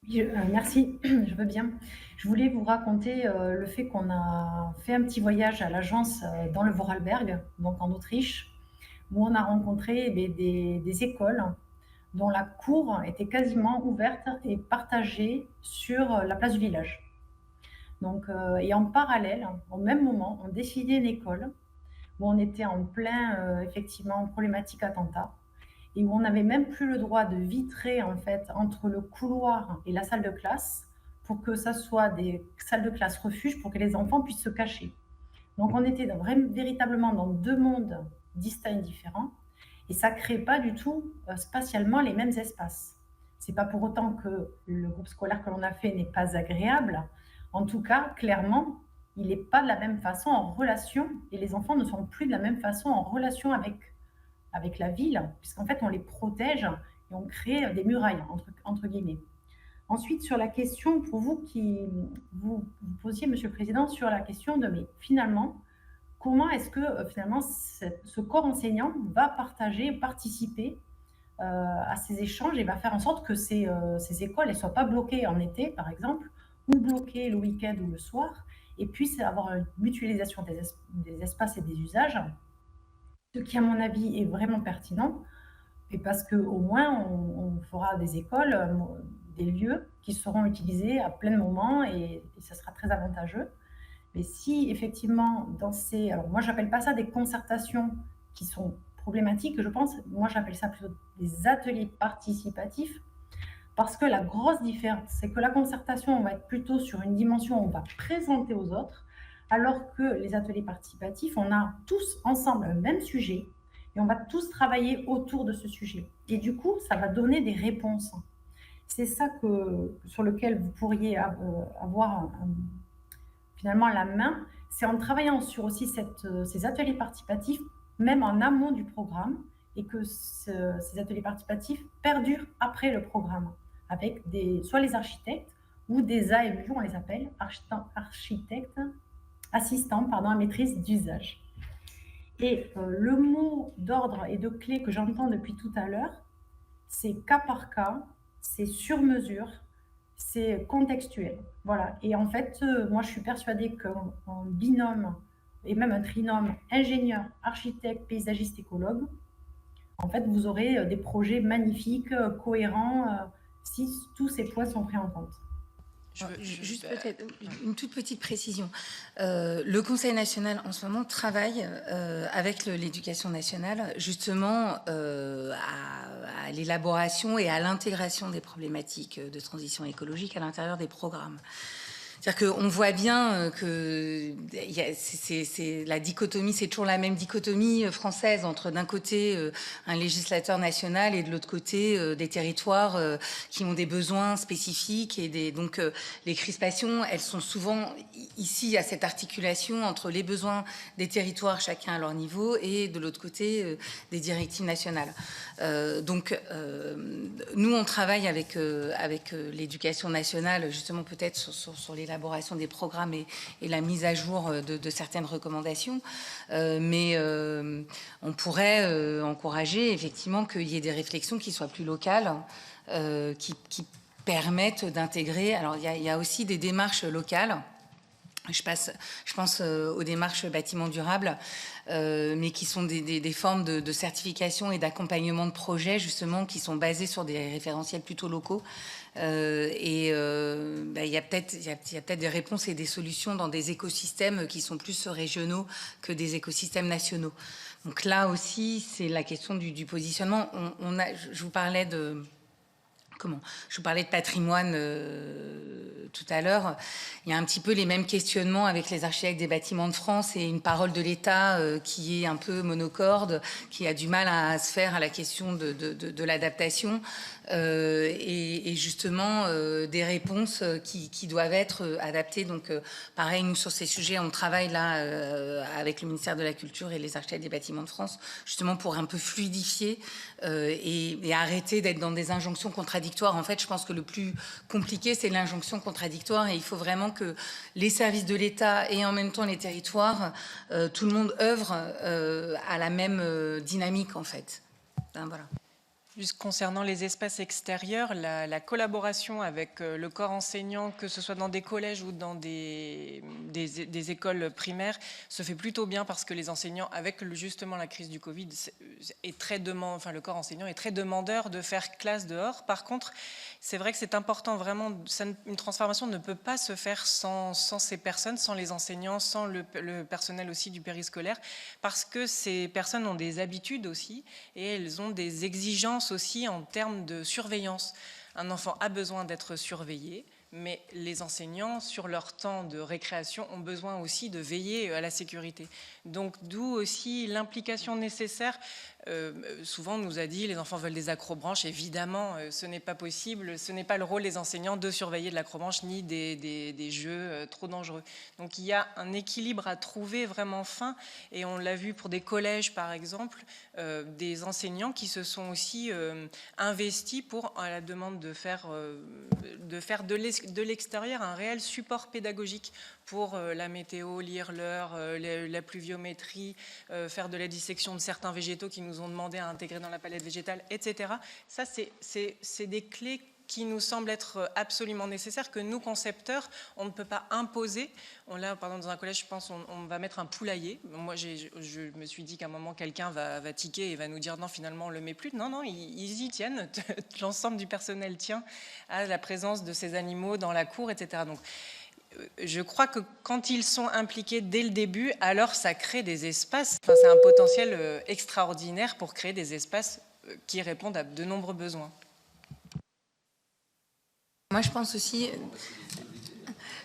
Oui, merci, je veux bien. Je voulais vous raconter le fait qu'on a fait un petit voyage à l'agence dans le Vorarlberg, donc en Autriche, où on a rencontré des écoles dont la cour était quasiment ouverte et partagée sur la place du village. Donc, et en parallèle, au même moment, on décidait une école où on était en plein, effectivement, problématique attentat et où on n'avait même plus le droit de vitrer, en fait, entre le couloir et la salle de classe pour que ça soit des salles de classe refuges pour que les enfants puissent se cacher. Donc, on était véritablement dans deux mondes distincts et différents. Et ça ne crée pas du tout spatialement les mêmes espaces. Ce n'est pas pour autant que le groupe scolaire que l'on a fait n'est pas agréable. En tout cas, clairement, il n'est pas de la même façon en relation, et les enfants ne sont plus de la même façon en relation avec la ville, puisqu'en fait, on les protège et on crée des murailles, entre guillemets. Ensuite, sur la question, pour vous qui vous posiez, Monsieur le Président, sur la question de, mais finalement, comment est-ce que finalement ce corps enseignant va participer à ces échanges et va faire en sorte que ces écoles ne soient pas bloquées en été, par exemple, ou bloquées le week-end ou le soir, et puissent avoir une mutualisation des espaces et des usages, ce qui, à mon avis, est vraiment pertinent, et parce qu'au moins, on fera des écoles, des lieux qui seront utilisés à plein de moments, et ça sera très avantageux. Mais si effectivement, alors moi j'appelle pas ça des concertations qui sont problématiques, je pense, moi j'appelle ça plutôt des ateliers participatifs, parce que la grosse différence, c'est que la concertation, on va être plutôt sur une dimension où on va présenter aux autres, alors que les ateliers participatifs, on a tous ensemble un même sujet, et on va tous travailler autour de ce sujet. Et du coup, ça va donner des réponses. C'est ça sur lequel vous pourriez avoir finalement la main, c'est en travaillant sur aussi ces ateliers participatifs, même en amont du programme, et que ces ateliers participatifs perdurent après le programme, avec soit les architectes ou des AMU, on les appelle, architectes, assistants à maîtrise d'usage. Et le mot d'ordre et de clé que j'entends depuis tout à l'heure, c'est cas par cas, c'est sur mesure, c'est contextuel. Voilà. Et en fait, moi, je suis persuadée qu'en binôme, et même un trinôme, ingénieur, architecte, paysagiste, écologue, en fait, vous aurez des projets magnifiques, cohérents, si tous ces points sont pris en compte. Juste peut-être une toute petite précision. Le Conseil national en ce moment travaille avec l'éducation nationale justement à l'élaboration et à l'intégration des problématiques de transition écologique à l'intérieur des programmes. C'est-à-dire qu'on voit bien que c'est la dichotomie, c'est toujours la même dichotomie française entre d'un côté un législateur national et de l'autre côté des territoires qui ont des besoins spécifiques et donc les crispations, elles sont souvent ici à cette articulation entre les besoins des territoires chacun à leur niveau et de l'autre côté des directives nationales. Donc nous on travaille avec l'éducation nationale justement peut-être sur l'élaboration des programmes et la mise à jour de certaines recommandations. Mais on pourrait encourager effectivement qu'il y ait des réflexions qui soient plus locales, qui permettent d'intégrer. Alors il y a aussi des démarches locales. Je pense aux démarches bâtiments durables, mais qui sont des formes de certification et d'accompagnement de projets, justement, qui sont basés sur des référentiels plutôt locaux. Il y a peut-être des réponses et des solutions dans des écosystèmes qui sont plus régionaux que des écosystèmes nationaux. Donc là aussi, c'est la question du positionnement. Je vous parlais de... Je vous parlais de patrimoine tout à l'heure. Il y a un petit peu les mêmes questionnements avec les architectes des bâtiments de France et une parole de l'État qui est un peu monocorde, qui a du mal à se faire à la question de l'adaptation et justement des réponses qui doivent être adaptées. Donc pareil, nous sur ces sujets, on travaille là avec le ministère de la Culture et les architectes des bâtiments de France, justement pour un peu fluidifier et arrêter d'être dans des injonctions contradictoires. En fait, je pense que le plus compliqué, c'est l'injonction contradictoire et il faut vraiment que les services de l'État et en même temps les territoires, tout le monde œuvre à la même dynamique, en fait. Voilà. Juste concernant les espaces extérieurs, la collaboration avec le corps enseignant, que ce soit dans des collèges ou dans des écoles primaires, se fait plutôt bien parce que les enseignants, avec justement la crise du Covid, le corps enseignant est très demandeur de faire classe dehors. Par contre, c'est vrai que c'est important vraiment, une transformation ne peut pas se faire sans ces personnes, sans les enseignants, sans le personnel aussi du périscolaire, parce que ces personnes ont des habitudes aussi et elles ont des exigences aussi en termes de surveillance. Un enfant a besoin d'être surveillé, mais les enseignants, sur leur temps de récréation, ont besoin aussi de veiller à la sécurité. Donc d'où aussi l'implication nécessaire. Souvent on nous a dit les enfants veulent des acrobranches. Évidemment, ce n'est pas possible. Ce n'est pas le rôle des enseignants de surveiller de l'acrobranche ni des jeux trop dangereux. Donc il y a un équilibre à trouver vraiment fin. Et on l'a vu pour des collèges par exemple, des enseignants qui se sont aussi investis pour, à la demande de faire de l'extérieur un réel support pédagogique pour la météo, lire l'heure, la pluviométrie, faire de la dissection de certains végétaux qui nous ont demandé à intégrer dans la palette végétale, etc. Ça, c'est des clés qui nous semblent être absolument nécessaires, que nous, concepteurs, on ne peut pas imposer. Là, par exemple, dans un collège, je pense, on va mettre un poulailler. Moi, je me suis dit qu'à un moment, quelqu'un va tiquer et va nous dire non, finalement, on ne le met plus. Non, ils y tiennent. L'ensemble du personnel tient à la présence de ces animaux dans la cour, etc. Donc, je crois que quand ils sont impliqués dès le début, alors ça crée des espaces. Enfin, c'est un potentiel extraordinaire pour créer des espaces qui répondent à de nombreux besoins. Moi, je pense aussi...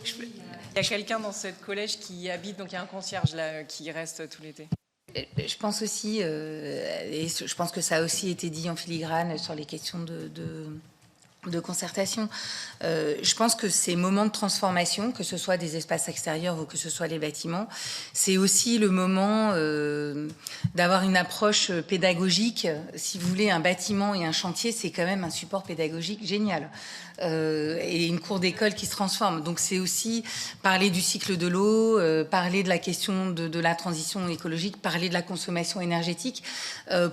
Il y a quelqu'un dans ce collège qui y habite, donc il y a un concierge là qui reste tout l'été. Je pense aussi, et je pense que ça a aussi été dit en filigrane sur les questions de concertation. Je pense que ces moments de transformation, que ce soit des espaces extérieurs ou que ce soit les bâtiments, c'est aussi le moment d'avoir une approche pédagogique. Si vous voulez, un bâtiment et un chantier, c'est quand même un support pédagogique génial. Et une cour d'école qui se transforme. Donc c'est aussi parler du cycle de l'eau, parler de la question de la transition écologique, parler de la consommation énergétique.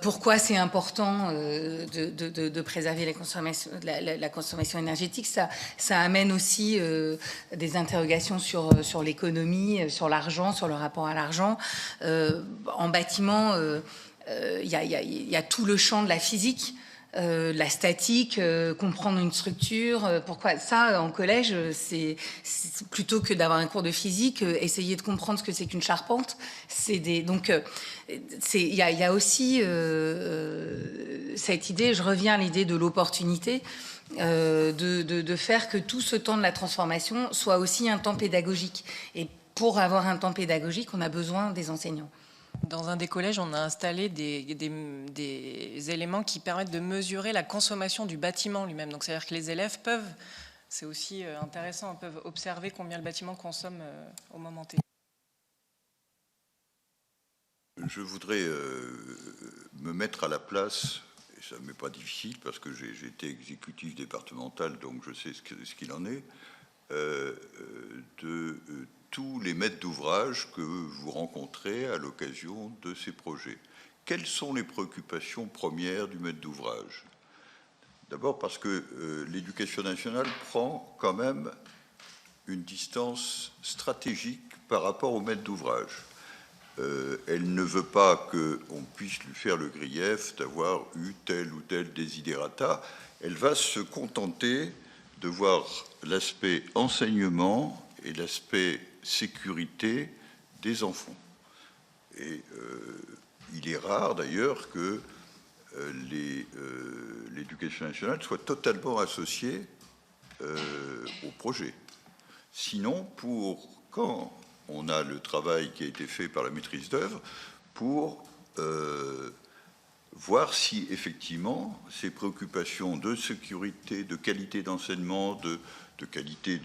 Pourquoi c'est important de préserver la consommation énergétique. Ça amène aussi des interrogations sur l'économie, sur l'argent, sur le rapport à l'argent. En bâtiment... il y a tout le champ de la physique, la statique, comprendre une structure. Pourquoi ça, en collège, c'est plutôt que d'avoir un cours de physique, essayer de comprendre ce que c'est qu'une charpente. Donc, il y a aussi cette idée, je reviens à l'idée de l'opportunité, de faire que tout ce temps de la transformation soit aussi un temps pédagogique. Et pour avoir un temps pédagogique, on a besoin des enseignants. Dans un des collèges, on a installé des éléments qui permettent de mesurer la consommation du bâtiment lui-même. Donc, c'est-à-dire que les élèves peuvent, c'est aussi intéressant, peuvent observer combien le bâtiment consomme au moment T. Je voudrais me mettre à la place, et ça ne m'est pas difficile parce que j'ai été exécutif départemental, donc je sais ce qu'il en est, de tous les maîtres d'ouvrage que vous rencontrez à l'occasion de ces projets. Quelles sont les préoccupations premières du maître d'ouvrage? D'abord parce que l'éducation nationale prend quand même une distance stratégique par rapport au maître d'ouvrage. Elle ne veut pas qu'on puisse lui faire le grief d'avoir eu tel ou tel desiderata. Elle va se contenter de voir l'aspect enseignement et l'aspect sécurité des enfants. Et il est rare d'ailleurs que l'éducation nationale soit totalement associée au projet. Sinon, quand on a le travail qui a été fait par la maîtrise d'œuvre pour voir si effectivement ces préoccupations de sécurité, de qualité d'enseignement, de qualité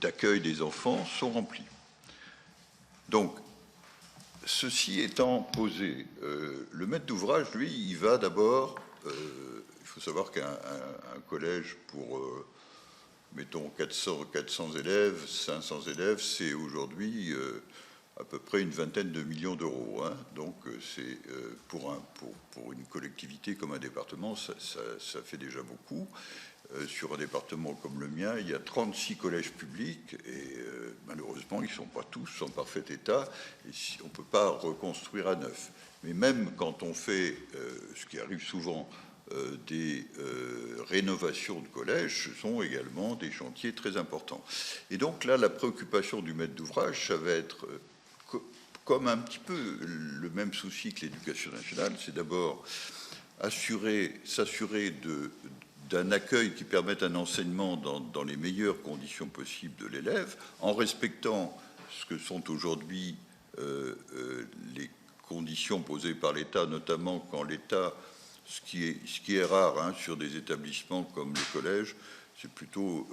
d'accueil des enfants sont remplies. Donc, ceci étant posé, le maître d'ouvrage, lui, il va d'abord, il faut savoir qu'un collège pour, mettons, 400 élèves, 500 élèves, c'est aujourd'hui à peu près une vingtaine de millions d'euros. Hein. Donc, c'est pour une collectivité comme un département, ça fait déjà beaucoup. Sur un département comme le mien, il y a 36 collèges publics et malheureusement, ils ne sont pas tous en parfait état et on ne peut pas reconstruire à neuf. Mais même quand on fait, ce qui arrive souvent, des rénovations de collèges, ce sont également des chantiers très importants. Et donc là, la préoccupation du maître d'ouvrage, ça va être comme un petit peu le même souci que l'éducation nationale, c'est d'abord s'assurer d'un accueil qui permette un enseignement dans les meilleures conditions possibles de l'élève, en respectant ce que sont aujourd'hui les conditions posées par l'État, notamment quand l'État, ce qui est rare hein, sur des établissements comme les collèges, c'est plutôt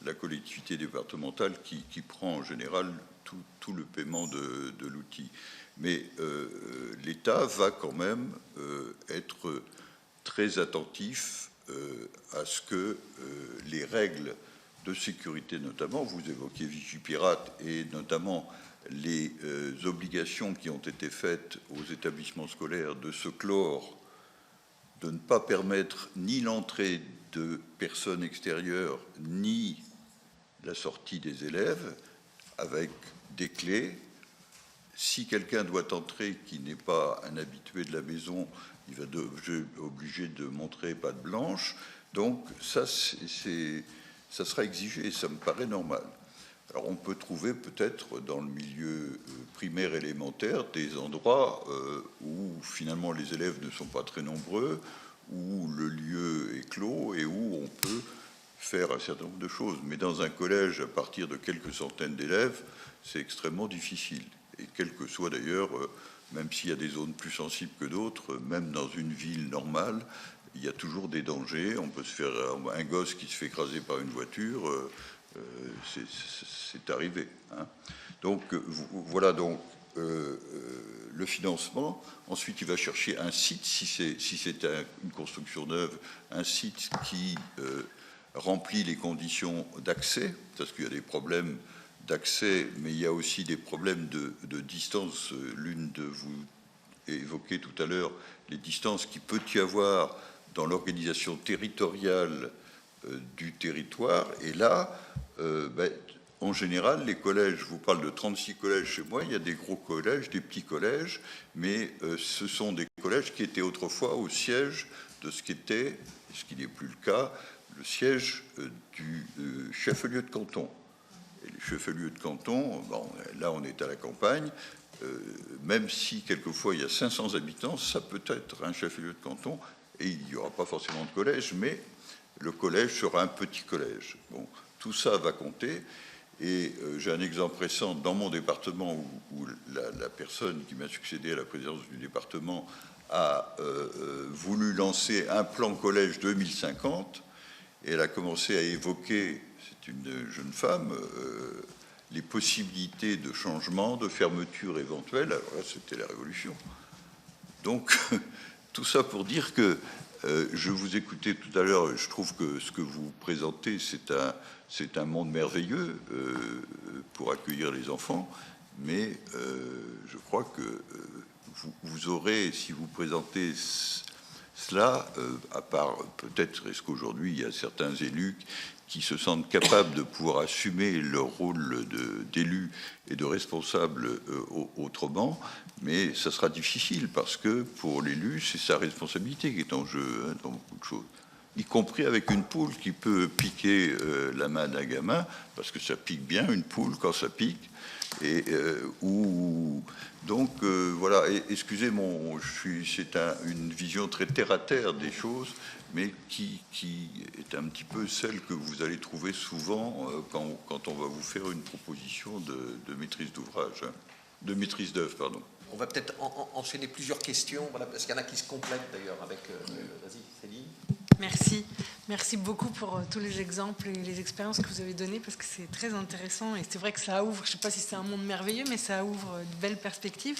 la collectivité départementale qui prend en général tout le paiement de l'outil. Mais l'État va quand même être très attentif à ce que les règles de sécurité, notamment, vous évoquiez Vigipirate, et notamment les obligations qui ont été faites aux établissements scolaires de se clore, de ne pas permettre ni l'entrée de personnes extérieures, ni la sortie des élèves, avec des clés. Si quelqu'un doit entrer qui n'est pas un habitué de la maison, il va être obligé de montrer patte blanche. Donc ça sera exigé, ça me paraît normal. Alors on peut trouver peut-être dans le milieu primaire élémentaire des endroits où finalement les élèves ne sont pas très nombreux, où le lieu est clos et où on peut faire un certain nombre de choses. Mais dans un collège à partir de quelques centaines d'élèves, c'est extrêmement difficile. Et quel que soit d'ailleurs, même s'il y a des zones plus sensibles que d'autres, même dans une ville normale, il y a toujours des dangers. On peut se faire un gosse qui se fait écraser par une voiture, c'est arrivé. Hein. Donc voilà donc le financement. Ensuite, il va chercher un site, si c'est une construction neuve, un site qui remplit les conditions d'accès, parce qu'il y a des problèmes d'accès, mais il y a aussi des problèmes de distance. L'une de vous évoquait tout à l'heure les distances qu'il peut y avoir dans l'organisation territoriale du territoire. Et là, en général, les collèges, je vous parle de 36 collèges chez moi, il y a des gros collèges, des petits collèges, mais ce sont des collège qui était autrefois au siège de ce qui était, ce qui n'est plus le cas, le siège du chef-lieu de canton. Et les chefs-lieux de canton, bon, là on est à la campagne, même si quelquefois il y a 500 habitants, ça peut être un chef-lieu de canton, et il n'y aura pas forcément de collège, mais le collège sera un petit collège. Bon, tout ça va compter. Et j'ai un exemple récent dans mon département où la personne qui m'a succédé à la présidence du département a voulu lancer un plan collège 2050, et elle a commencé à évoquer, c'est une jeune femme, les possibilités de changement, de fermeture éventuelle. Alors là, c'était la révolution. Donc, tout ça pour dire que je vous écoutais tout à l'heure, je trouve que ce que vous présentez, c'est un monde merveilleux pour accueillir les enfants, mais je crois que vous aurez, si vous présentez cela, à part peut-être, est-ce qu'aujourd'hui il y a certains élus qui se sentent capables de pouvoir assumer leur rôle d'élu et de responsable autrement, mais ça sera difficile parce que pour l'élu, c'est sa responsabilité qui est en jeu dans beaucoup de choses, y compris avec une poule qui peut piquer la main d'un gamin, parce que ça pique bien une poule quand ça pique, et donc voilà. Et, excusez c'est une vision très terre à terre des choses, mais qui est un petit peu celle que vous allez trouver souvent quand on va vous faire une proposition de maîtrise d'ouvrage, de maîtrise d'œuvre, pardon. On va peut-être enchaîner plusieurs questions, voilà, parce qu'il y en a qui se complètent d'ailleurs avec... vas-y, Céline. Merci beaucoup pour tous les exemples et les expériences que vous avez données, parce que c'est très intéressant et c'est vrai que ça ouvre, je ne sais pas si c'est un monde merveilleux, mais ça ouvre de belles perspectives.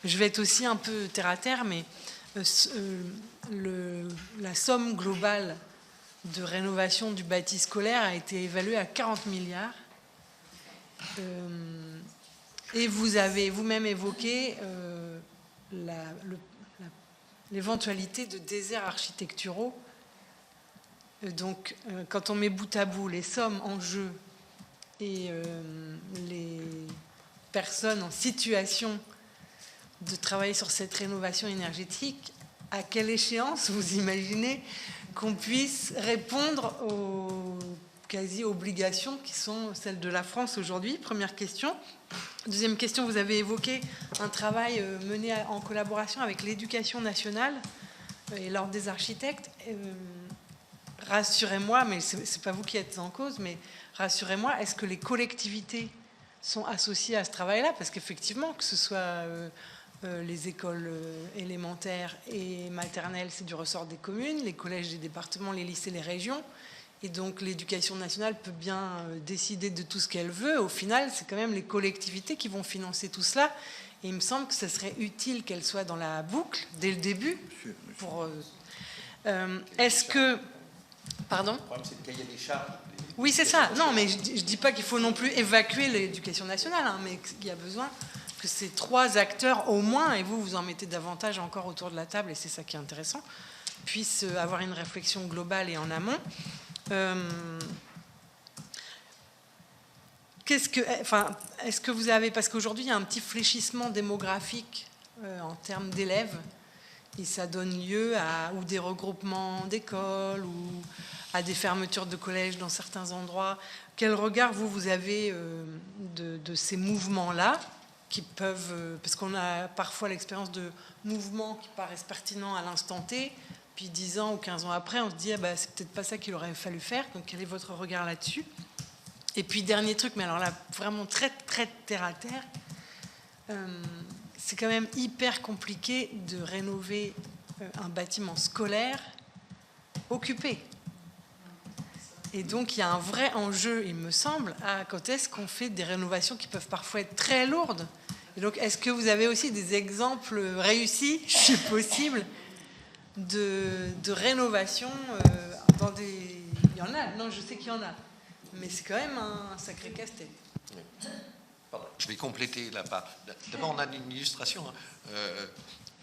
Je vais être aussi un peu terre à terre, mais la somme globale de rénovation du bâti scolaire a été évaluée à 40 milliards. Et vous avez vous-même évoqué l'éventualité de déserts architecturaux. Donc, quand on met bout à bout les sommes en jeu et les personnes en situation de travailler sur cette rénovation énergétique, à quelle échéance vous imaginez qu'on puisse répondre aux quasi-obligations qui sont celles de la France aujourd'hui? Première question. Deuxième question, vous avez évoqué un travail mené en collaboration avec l'Éducation nationale et l'Ordre des architectes. Rassurez-moi, mais ce n'est pas vous qui êtes en cause, mais rassurez-moi, est-ce que les collectivités sont associées à ce travail-là? Parce qu'effectivement, que ce soit les écoles élémentaires et maternelles, c'est du ressort des communes, les collèges des départements, les lycées, les régions. Et donc l'éducation nationale peut bien décider de tout ce qu'elle veut. Au final, c'est quand même les collectivités qui vont financer tout cela. Et il me semble que ce serait utile qu'elles soient dans la boucle dès le début. Pour, est-ce que... Pardon ? Le problème, c'est le cahier des charges. Oui, c'est ça. Non, mais je ne dis pas qu'il faut non plus évacuer l'éducation nationale, hein, mais qu'il y a besoin que ces trois acteurs, au moins, et vous en mettez davantage encore autour de la table, et c'est ça qui est intéressant, puissent avoir une réflexion globale et en amont. Est-ce que vous avez... Parce qu'aujourd'hui, il y a un petit fléchissement démographique en termes d'élèves, et ça donne lieu à ou des regroupements d'écoles ou à des fermetures de collèges dans certains endroits. Quel regard vous avez de ces mouvements-là qui peuvent... Parce qu'on a parfois l'expérience de mouvements qui paraissent pertinents à l'instant T, puis 10 ans ou 15 ans après, on se dit c'est peut-être pas ça qu'il aurait fallu faire. Donc quel est votre regard là-dessus? Et puis dernier truc, mais alors là, vraiment très, très terre à terre, c'est quand même hyper compliqué de rénover un bâtiment scolaire occupé. Et donc, il y a un vrai enjeu, il me semble, à quand est-ce qu'on fait des rénovations qui peuvent parfois être très lourdes. Et donc, est-ce que vous avez aussi des exemples réussis, si possible, de rénovation dans des... Il y en a, non, je sais qu'il y en a. Mais c'est quand même un sacré casse-tête. Pardon, je vais compléter la part. D'abord, on a une illustration.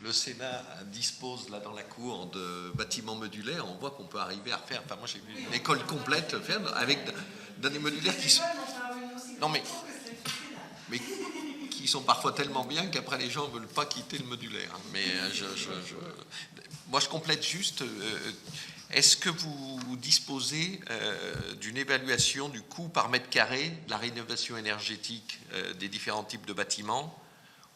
Le Sénat dispose là dans la cour de bâtiments modulaires. On voit qu'on peut arriver à refaire. Enfin, moi, j'ai vu une école complète faire avec des modulaires qui sont. Non, mais qui sont parfois tellement bien qu'après les gens ne veulent pas quitter le modulaire. Mais moi, je complète juste. Est-ce que vous disposez d'une évaluation du coût par mètre carré de la rénovation énergétique des différents types de bâtiments,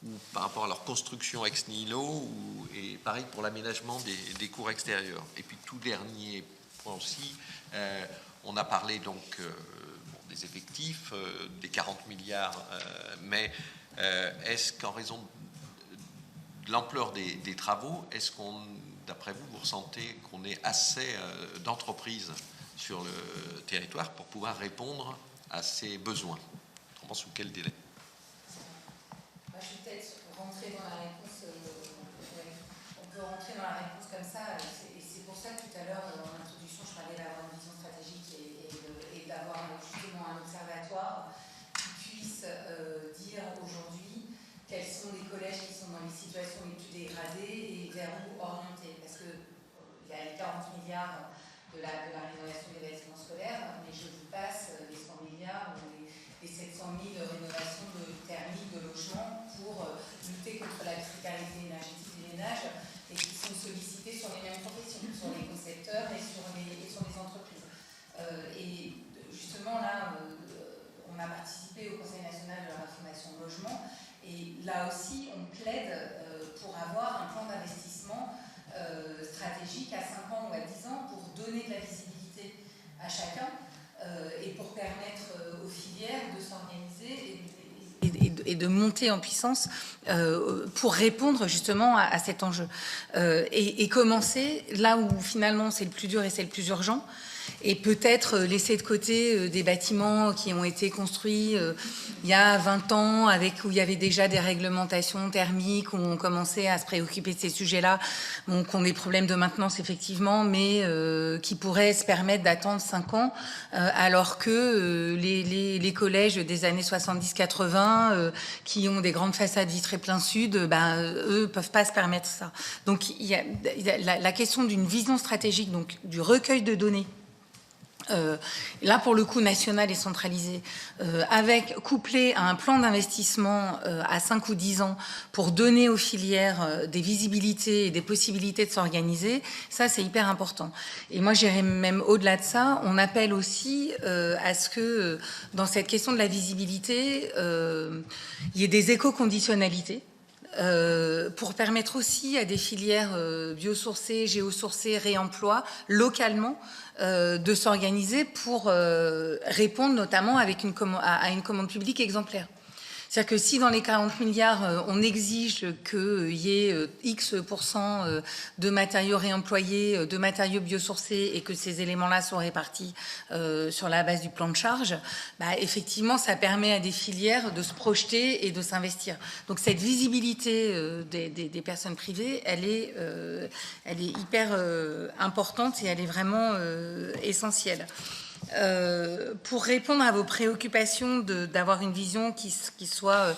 ou par rapport à leur construction ex nihilo, et pareil pour l'aménagement des cours extérieurs? Et puis tout dernier point aussi, on a parlé donc des effectifs, des 40 milliards, mais est-ce qu'en raison de l'ampleur des travaux, est-ce qu'on, d'après vous, vous ressentez qu'on ait assez d'entreprises sur le territoire pour pouvoir répondre à ces besoins? Autrement, sous quel délai? Je vais peut-être rentrer dans la réponse. On peut rentrer dans la réponse comme ça. Et c'est pour ça que tout à l'heure, en introduction, je parlais d'avoir une vision stratégique et d'avoir justement un observatoire qui puisse dire aujourd'hui quels sont les collèges qui sont dans les situations les plus dégradées et vers où orienter. Parce qu'il y a les 40 milliards de la rénovation des bâtiments scolaires, mais je vous passe les 100 milliards ou les 700 000 rénovations thermiques de logements pour lutter contre la précarité énergétique des ménages et qui sont sollicités sur les mêmes professions, sur les concepteurs et sur les entreprises. Et justement, là, on a participé au Conseil national de la fondation logement et là aussi, on plaide pour avoir un plan d'investissement stratégique à 5 ans ou à 10 ans pour donner de la visibilité à chacun et pour permettre aux filières de s'organiser et de monter en puissance pour répondre justement à cet enjeu. Et commencer là où finalement c'est le plus dur et c'est le plus urgent, et peut-être laisser de côté des bâtiments qui ont été construits il y a 20 ans, où il y avait déjà des réglementations thermiques, où on commençait à se préoccuper de ces sujets-là, qui ont des problèmes de maintenance effectivement, mais qui pourraient se permettre d'attendre 5 ans, alors que les collèges des années 70-80, qui ont des grandes façades vitrées plein sud, eux peuvent pas se permettre ça. Donc il y a la question d'une vision stratégique, donc du recueil de données, là pour le coup national et centralisé, couplé à un plan d'investissement à 5 ou 10 ans pour donner aux filières des visibilités et des possibilités de s'organiser, ça c'est hyper important. Et moi j'irais même au-delà de ça, on appelle aussi à ce que dans cette question de la visibilité, il y ait des éco-conditionnalités, pour permettre aussi à des filières biosourcées, géosourcées, réemploi localement de s'organiser pour répondre notamment avec à une commande publique exemplaire. C'est-à-dire que si dans les 40 milliards, on exige qu'il y ait X% de matériaux réemployés, de matériaux biosourcés, et que ces éléments-là sont répartis sur la base du plan de charge, effectivement, ça permet à des filières de se projeter et de s'investir. Donc cette visibilité des personnes privées, elle est hyper importante et elle est vraiment essentielle. Pour répondre à vos préoccupations d'avoir une vision qui soit...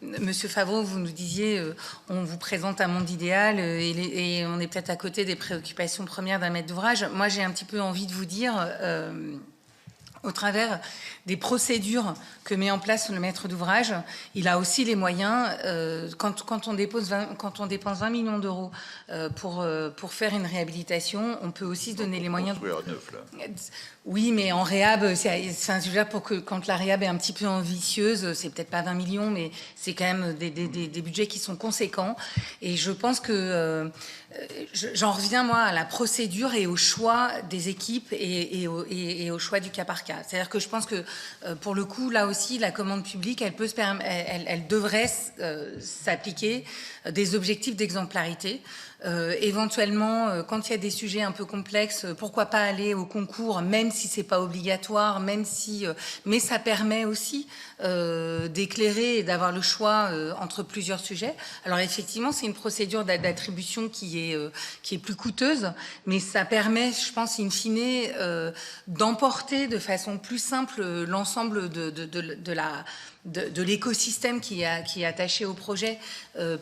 Monsieur Favreau, vous nous disiez, on vous présente un monde idéal et on est peut-être à côté des préoccupations premières d'un maître d'ouvrage. Moi, j'ai un petit peu envie de vous dire... au travers des procédures que met en place le maître d'ouvrage, il a aussi les moyens, quand on dépense 20 millions d'euros pour faire une réhabilitation, on peut aussi se donner les moyens... Neuf, là. Oui, mais en réhab, c'est un sujet pour que quand la réhab est un petit peu ambitieuse, c'est peut-être pas 20 millions, mais c'est quand même des budgets qui sont conséquents. Et je pense que j'en reviens, moi, à la procédure et au choix des équipes et au choix du cas par cas. C'est-à-dire que je pense que, pour le coup, là aussi, la commande publique, elle devrait s'appliquer des objectifs d'exemplarité. Éventuellement, quand il y a des sujets un peu complexes, pourquoi pas aller au concours, même si c'est pas obligatoire, mais ça permet aussi d'éclairer et d'avoir le choix entre plusieurs sujets. Alors effectivement, c'est une procédure d'attribution qui est plus coûteuse, mais ça permet, je pense, in fine, d'emporter de façon plus simple l'ensemble de de l'écosystème qui est attaché au projet,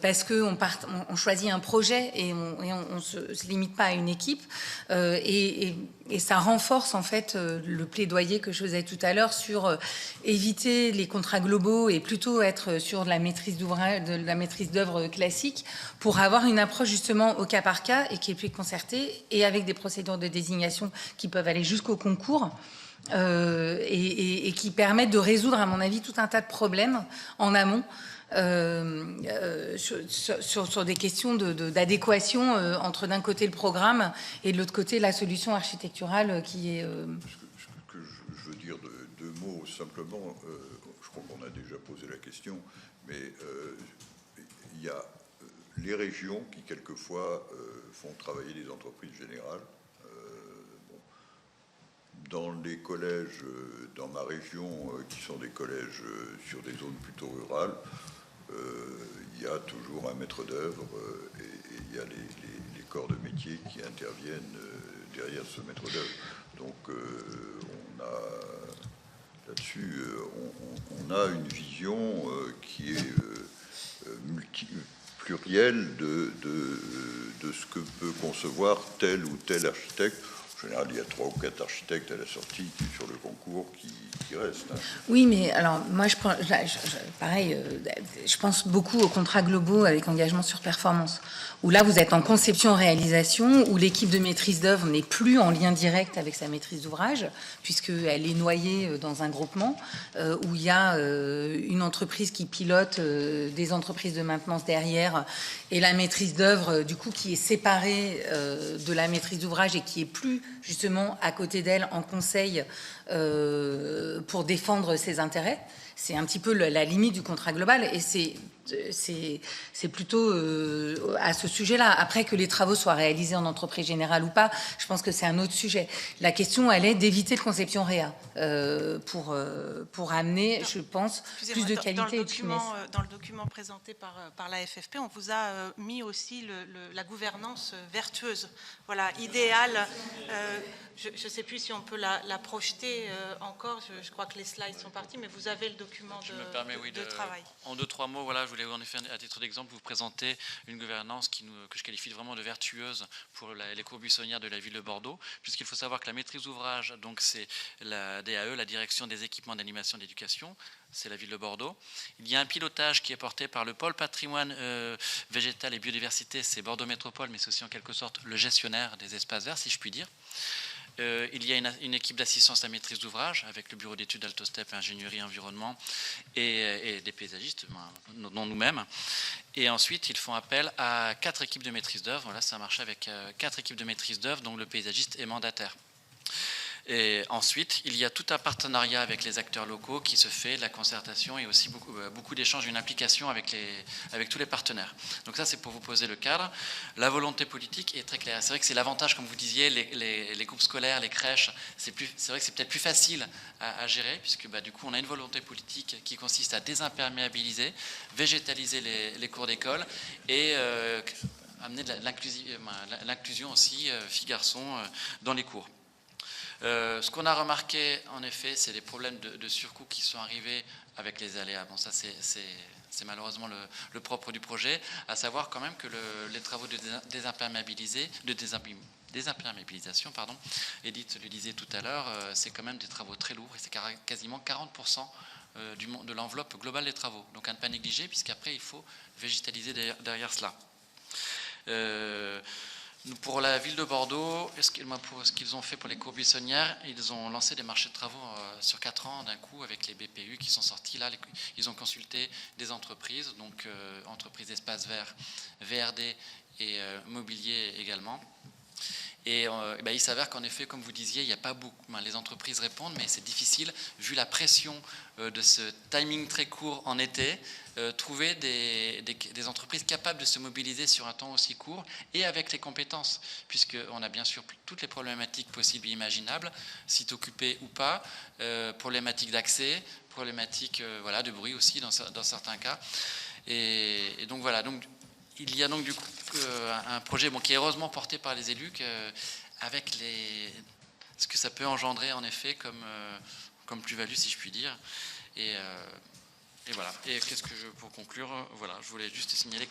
parce qu'on choisit un projet et on se limite pas à une équipe, et ça renforce en fait le plaidoyer que je faisais tout à l'heure sur éviter les contrats globaux et plutôt être sur de la maîtrise d'ouvrage, de la maîtrise d'œuvre classique, pour avoir une approche justement au cas par cas et qui est plus concertée et avec des procédures de désignation qui peuvent aller jusqu'au concours. Et qui permettent de résoudre, à mon avis, tout un tas de problèmes en amont sur des questions d'adéquation entre d'un côté le programme et de l'autre côté la solution architecturale qui est... Ce que je veux dire deux mots simplement, je crois qu'on a déjà posé la question, mais il y a les régions qui quelquefois font travailler les entreprises générales. Dans les collèges, dans ma région, qui sont des collèges sur des zones plutôt rurales, il y a toujours un maître d'œuvre et il y a les corps de métier qui interviennent derrière ce maître d'œuvre. Donc, là-dessus, on a une vision qui est plurielle de ce que peut concevoir tel ou tel architecte. En général, il y a 3 ou 4 architectes à la sortie sur le concours qui restent. Hein. Oui, mais alors, moi, pareil, je pense beaucoup aux contrats globaux avec engagement sur performance, où là, vous êtes en conception-réalisation, où l'équipe de maîtrise d'œuvre n'est plus en lien direct avec sa maîtrise d'ouvrage, puisqu'elle est noyée dans un groupement, où il y a une entreprise qui pilote des entreprises de maintenance derrière, et la maîtrise d'œuvre, du coup, qui est séparée de la maîtrise d'ouvrage et qui est plus, justement, à côté d'elle en conseil pour défendre ses intérêts. C'est un petit peu la limite du contrat global et c'est plutôt à ce sujet-là. Après que les travaux soient réalisés en entreprise générale ou pas, je pense que c'est un autre sujet. La question, elle est d'éviter de conception réa pour amener, je pense, plus de qualité et de finesse. Dans le document présenté par la FFP, on vous a mis aussi la gouvernance vertueuse. Voilà, idéale. Je ne sais plus si on peut la projeter encore. Je crois que les slides sont partis, mais vous avez le document de travail. En 2-3 mots, voilà, je voulais en effet, à titre d'exemple, vous présenter une gouvernance que je qualifie vraiment de vertueuse pour les cours buissonnières de la ville de Bordeaux, puisqu'il faut savoir que la maîtrise d'ouvrage, donc c'est la DAE, la direction des équipements d'animation d'éducation, c'est la ville de Bordeaux. Il y a un pilotage qui est porté par le pôle patrimoine végétal et biodiversité, c'est Bordeaux Métropole, mais c'est aussi en quelque sorte le gestionnaire des espaces verts, si je puis dire. Il y a une équipe d'assistance à la maîtrise d'ouvrage avec le bureau d'études Altostep, ingénierie, environnement et des paysagistes, dont nous-mêmes. Et ensuite, ils font appel à 4 équipes de maîtrise d'œuvre. Voilà, ça marche avec 4 équipes de maîtrise d'œuvre, dont le paysagiste est mandataire. Et ensuite, il y a tout un partenariat avec les acteurs locaux qui se fait, de la concertation et aussi beaucoup d'échanges, une implication avec tous les partenaires. Donc ça, c'est pour vous poser le cadre. La volonté politique est très claire. C'est vrai que c'est l'avantage, comme vous disiez, les groupes scolaires, les crèches, c'est vrai que c'est peut-être plus facile à gérer, puisque du coup, on a une volonté politique qui consiste à désimperméabiliser, végétaliser les cours d'école et amener de l'inclusion aussi, filles-garçons, dans les cours. Ce qu'on a remarqué, en effet, c'est les problèmes de surcoût qui sont arrivés avec les aléas. Bon, ça, c'est malheureusement le propre du projet, à savoir quand même que les travaux de désimperméabilisation, Edith le disait tout à l'heure, c'est quand même des travaux très lourds et c'est quasiment 40% de l'enveloppe globale des travaux. Donc à ne pas négliger, puisqu'après, il faut végétaliser derrière cela. Pour la ville de Bordeaux, pour ce qu'ils ont fait pour les cours buissonnières, ils ont lancé des marchés de travaux sur 4 ans d'un coup avec les BPU qui sont sortis. Là, ils ont consulté des entreprises, donc entreprises d'espace vert, VRD et mobilier également. Et il s'avère qu'en effet, comme vous disiez, il n'y a pas beaucoup. Les entreprises répondent, mais c'est difficile, vu la pression de ce timing très court en été, trouver des entreprises capables de se mobiliser sur un temps aussi court et avec les compétences, puisqu'on a bien sûr toutes les problématiques possibles et imaginables, sites occupés ou pas, problématiques d'accès, problématiques de bruit aussi dans certains cas. Et donc voilà. Donc, il y a donc du coup un projet qui est heureusement porté par les élus avec ce que ça peut engendrer en effet comme plus-value, si je puis dire. Et Et voilà. Et pour conclure, voilà, je voulais juste signaler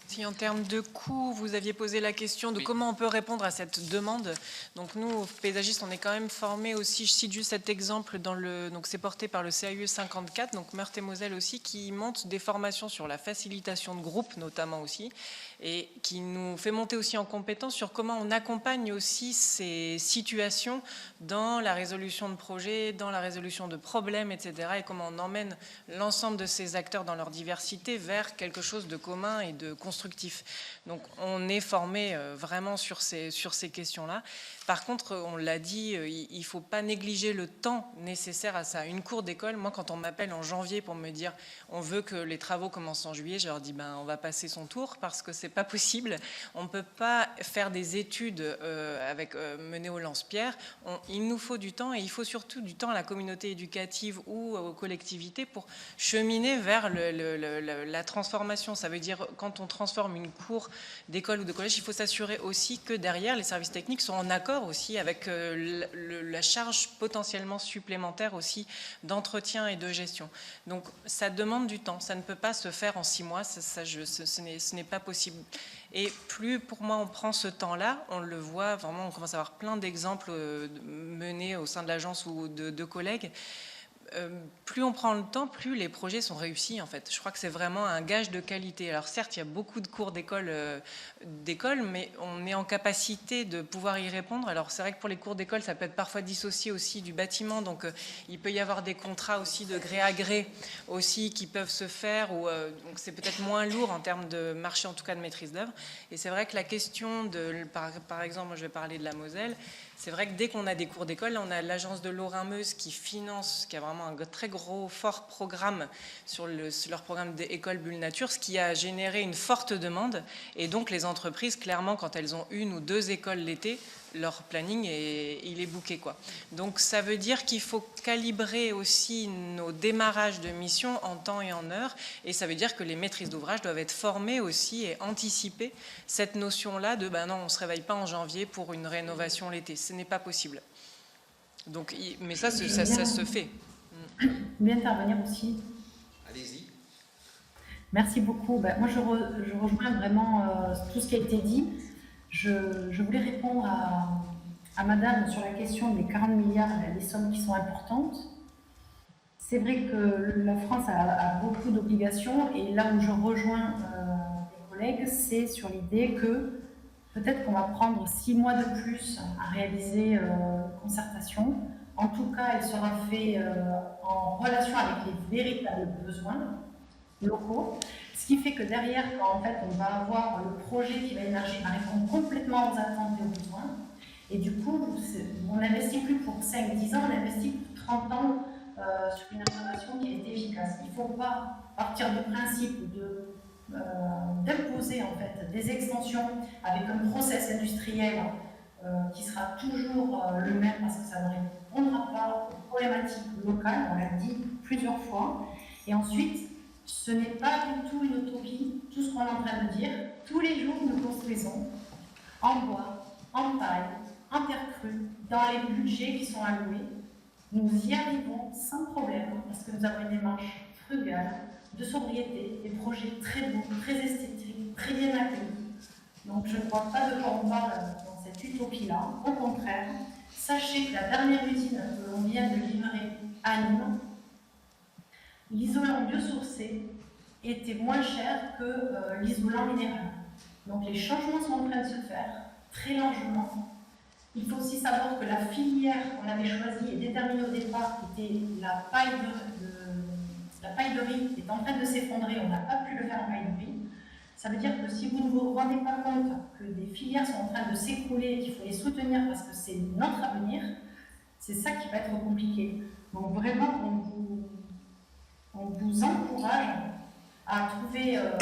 Si en termes de coûts, vous aviez posé la question de comment on peut répondre à cette demande. Donc nous, paysagistes, on est quand même formés aussi, je cite juste cet exemple, donc c'est porté par le CAUE 54, donc Meurthe-et-Moselle aussi, qui monte des formations sur la facilitation de groupe notamment aussi, et qui nous fait monter aussi en compétence sur comment on accompagne aussi ces situations dans la résolution de projets, dans la résolution de problèmes, etc. et comment on emmène l'ensemble de ces acteurs dans leur diversité vers quelque chose de commun et de constructif. Donc on est formé vraiment sur ces questions-là. Par contre, on l'a dit, il ne faut pas négliger le temps nécessaire à ça. Une cour d'école, moi quand on m'appelle en janvier pour me dire on veut que les travaux commencent en juillet, je leur dis on va passer son tour parce que c'est pas possible. On ne peut pas faire des études menées au lance-pierre. Il nous faut du temps et il faut surtout du temps à la communauté éducative ou aux collectivités pour cheminer vers la transformation. Ça veut dire quand on transforme une cour d'école ou de collège, il faut s'assurer aussi que derrière les services techniques sont en accord aussi avec la charge potentiellement supplémentaire aussi d'entretien et de gestion. Donc ça demande du temps, ça ne peut pas se faire en 6 mois, ce n'est pas possible. Et plus pour moi on prend ce temps-là, on le voit vraiment, on commence à avoir plein d'exemples menés au sein de l'agence ou de collègues. Plus on prend le temps, plus les projets sont réussis en fait. Je crois que c'est vraiment un gage de qualité. Alors certes, il y a beaucoup de cours d'école, mais on est en capacité de pouvoir y répondre. Alors c'est vrai que pour les cours d'école, ça peut être parfois dissocié aussi du bâtiment, donc il peut y avoir des contrats aussi de gré à gré aussi qui peuvent se faire, donc c'est peut-être moins lourd en termes de marché, en tout cas de maîtrise d'œuvre. Et c'est vrai que la question par exemple, moi je vais parler de la Moselle. C'est vrai que dès qu'on a des cours d'école, là, on a l'agence de Lorrain-Meuse qui finance, qui a vraiment un très gros, fort programme sur leur programme d'école Bulle Nature, ce qui a généré une forte demande. Et donc, les entreprises, clairement, quand elles ont 1 ou 2 écoles l'été, leur planning, il est booké, quoi. Donc, ça veut dire qu'il faut calibrer aussi nos démarrages de mission en temps et en heure. Et ça veut dire que les maîtrises d'ouvrage doivent être formées aussi et anticiper cette notion-là de non, on ne se réveille pas en janvier pour une rénovation l'été. Ce n'est pas possible. Donc, mais ça se fait. Je peux bien intervenir aussi. Allez-y. Merci beaucoup. Moi, je rejoins vraiment tout ce qui a été dit. Je voulais répondre à Madame sur la question des 40 milliards, les sommes qui sont importantes. C'est vrai que la France a beaucoup d'obligations et là où je rejoins les collègues, c'est sur l'idée que peut-être qu'on va prendre 6 mois de plus à réaliser une concertation. En tout cas, elle sera faite en relation avec les véritables besoins locaux. Ce qui fait que derrière, quand en fait on va avoir le projet qui va émerger, va répondre complètement aux attentes et aux besoins. Et du coup, on n'investit plus pour 5-10 ans, on investit pour 30 ans sur une information qui est efficace. Il ne faut pas partir du principe d'imposer en fait des extensions avec un process industriel qui sera toujours le même parce que ça ne répondra pas aux problématiques locales, on l'a dit plusieurs fois. Et ensuite, ce n'est pas du tout une utopie, tout ce qu'on est en train de dire. Tous les jours, nous construisons en bois, en paille, en terre crue, dans les budgets qui sont alloués. Nous y arrivons sans problème parce que nous avons une démarche frugale, de sobriété, des projets très beaux, très esthétiques, très bien accueillis. Donc je ne crois pas de quoi on parle dans cette utopie-là. Au contraire, sachez que la dernière usine que l'on vient de livrer à Nîmes, l'isolant biosourcé était moins cher que l'isolant minéral. Donc les changements sont en train de se faire très largement. Il faut aussi savoir que la filière qu'on avait choisie et déterminée au départ, qui était la paille de riz, est en train de s'effondrer. On n'a pas pu le faire en paille de riz. Ça veut dire que si vous ne vous rendez pas compte que des filières sont en train de s'écrouler et qu'il faut les soutenir parce que c'est notre avenir, c'est ça qui va être compliqué. Donc vraiment, on vous encourage à trouver, à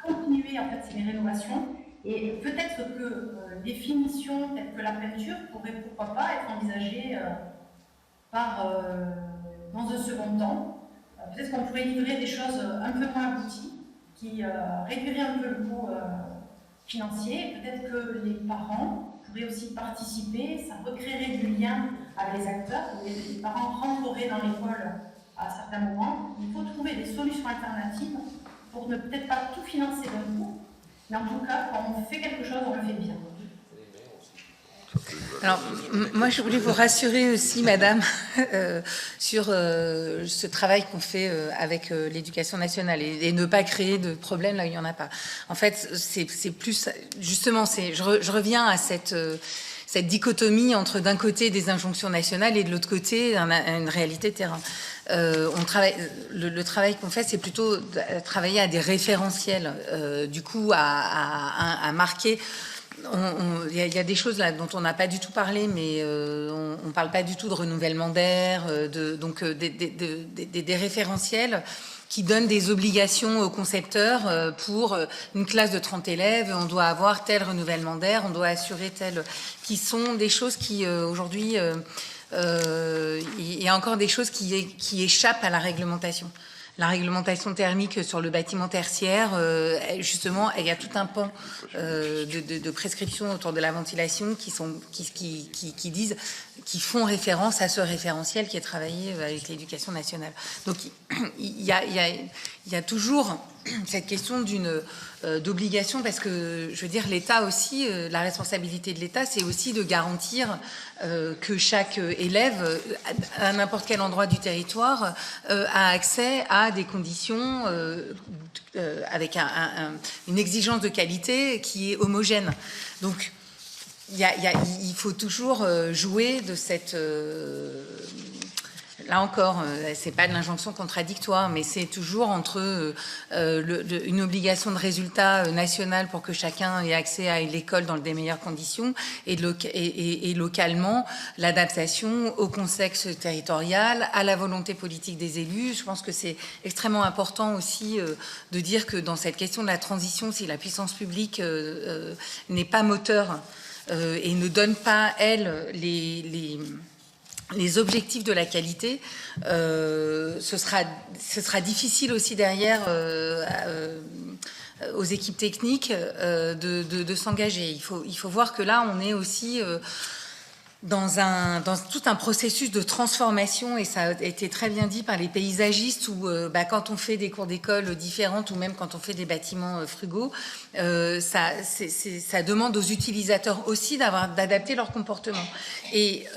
continuer en fait ces rénovations. Et peut-être que les finitions, telles que la peinture, pourraient pourquoi pas être envisagées dans un second temps. Peut-être qu'on pourrait livrer des choses un peu moins abouties, qui réduiraient un peu le coût financier. Peut-être que les parents pourraient aussi participer, ça recréerait du lien avec les acteurs. Les parents rentreraient dans l'école à certains moments, il faut trouver des solutions alternatives pour ne peut-être pas tout financer d'un coup, mais en tout cas, quand on fait quelque chose, on le fait bien. Alors, moi, je voulais vous rassurer aussi, madame, sur ce travail qu'on fait avec l'éducation nationale et ne pas créer de problème là où il n'y en a pas. En fait, c'est plus, justement, je reviens à cette dichotomie entre d'un côté des injonctions nationales et de l'autre côté une réalité terrain. Le travail qu'on fait, c'est plutôt de travailler à des référentiels, du coup, à marquer. Il y a des choses là dont on n'a pas du tout parlé, mais on ne parle pas du tout de renouvellement d'air, donc des référentiels qui donnent des obligations aux concepteurs pour une classe de 30 élèves, on doit avoir tel renouvellement d'air, on doit assurer tel... qui sont des choses qui aujourd'hui... il y a encore des choses qui échappent à la réglementation. La réglementation thermique sur le bâtiment tertiaire, justement, il y a tout un pan de prescriptions autour de la ventilation qui font référence à ce référentiel qui est travaillé avec l'éducation nationale. Donc, il y a toujours cette question d'obligation, parce que, je veux dire, l'État aussi, la responsabilité de l'État, c'est aussi de garantir que chaque élève, à n'importe quel endroit du territoire, a accès à des conditions avec une exigence de qualité qui est homogène. Donc, il faut toujours jouer de cette... Là encore, c'est pas de l'injonction contradictoire, mais c'est toujours entre une obligation de résultat national pour que chacun ait accès à l'école dans des meilleures conditions et localement l'adaptation au contexte territorial, à la volonté politique des élus. Je pense que c'est extrêmement important aussi de dire que dans cette question de la transition, si la puissance publique n'est pas moteur et ne donne pas, elle, les objectifs de la qualité, ce sera difficile aussi derrière aux équipes techniques de s'engager. Il faut voir que là, on est aussi dans tout un processus de transformation, et ça a été très bien dit par les paysagistes, où quand on fait des cours d'école différentes ou même quand on fait des bâtiments frugaux, ça demande aux utilisateurs aussi d'adapter leur comportement. Et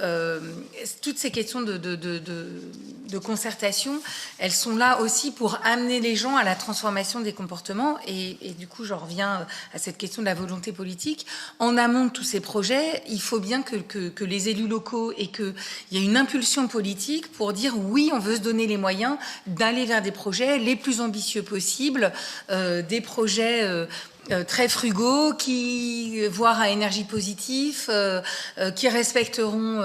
toutes ces questions de concertation, elles sont là aussi pour amener les gens à la transformation des comportements. Et du coup, j'en reviens à cette question de la volonté politique. En amont de tous ces projets, il faut bien que les élus locaux et qu'il y ait une impulsion politique pour dire oui, on veut se donner les moyens d'aller vers des projets les plus ambitieux possibles, des projets très frugaux, voire à énergie positive, qui respecteront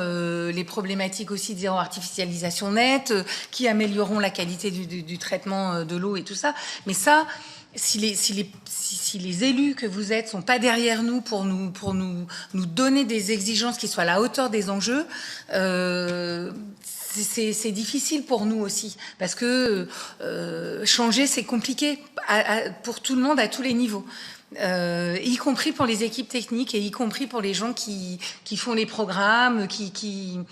les problématiques aussi de zéro artificialisation nette, qui amélioreront la qualité du traitement de l'eau et tout ça. Mais ça, si les élus que vous êtes sont pas derrière nous pour nous donner des exigences qui soient à la hauteur des enjeux, c'est difficile pour nous aussi, parce que changer, c'est compliqué pour tout le monde à tous les niveaux. Y compris pour les équipes techniques et y compris pour les gens qui font les programmes, qui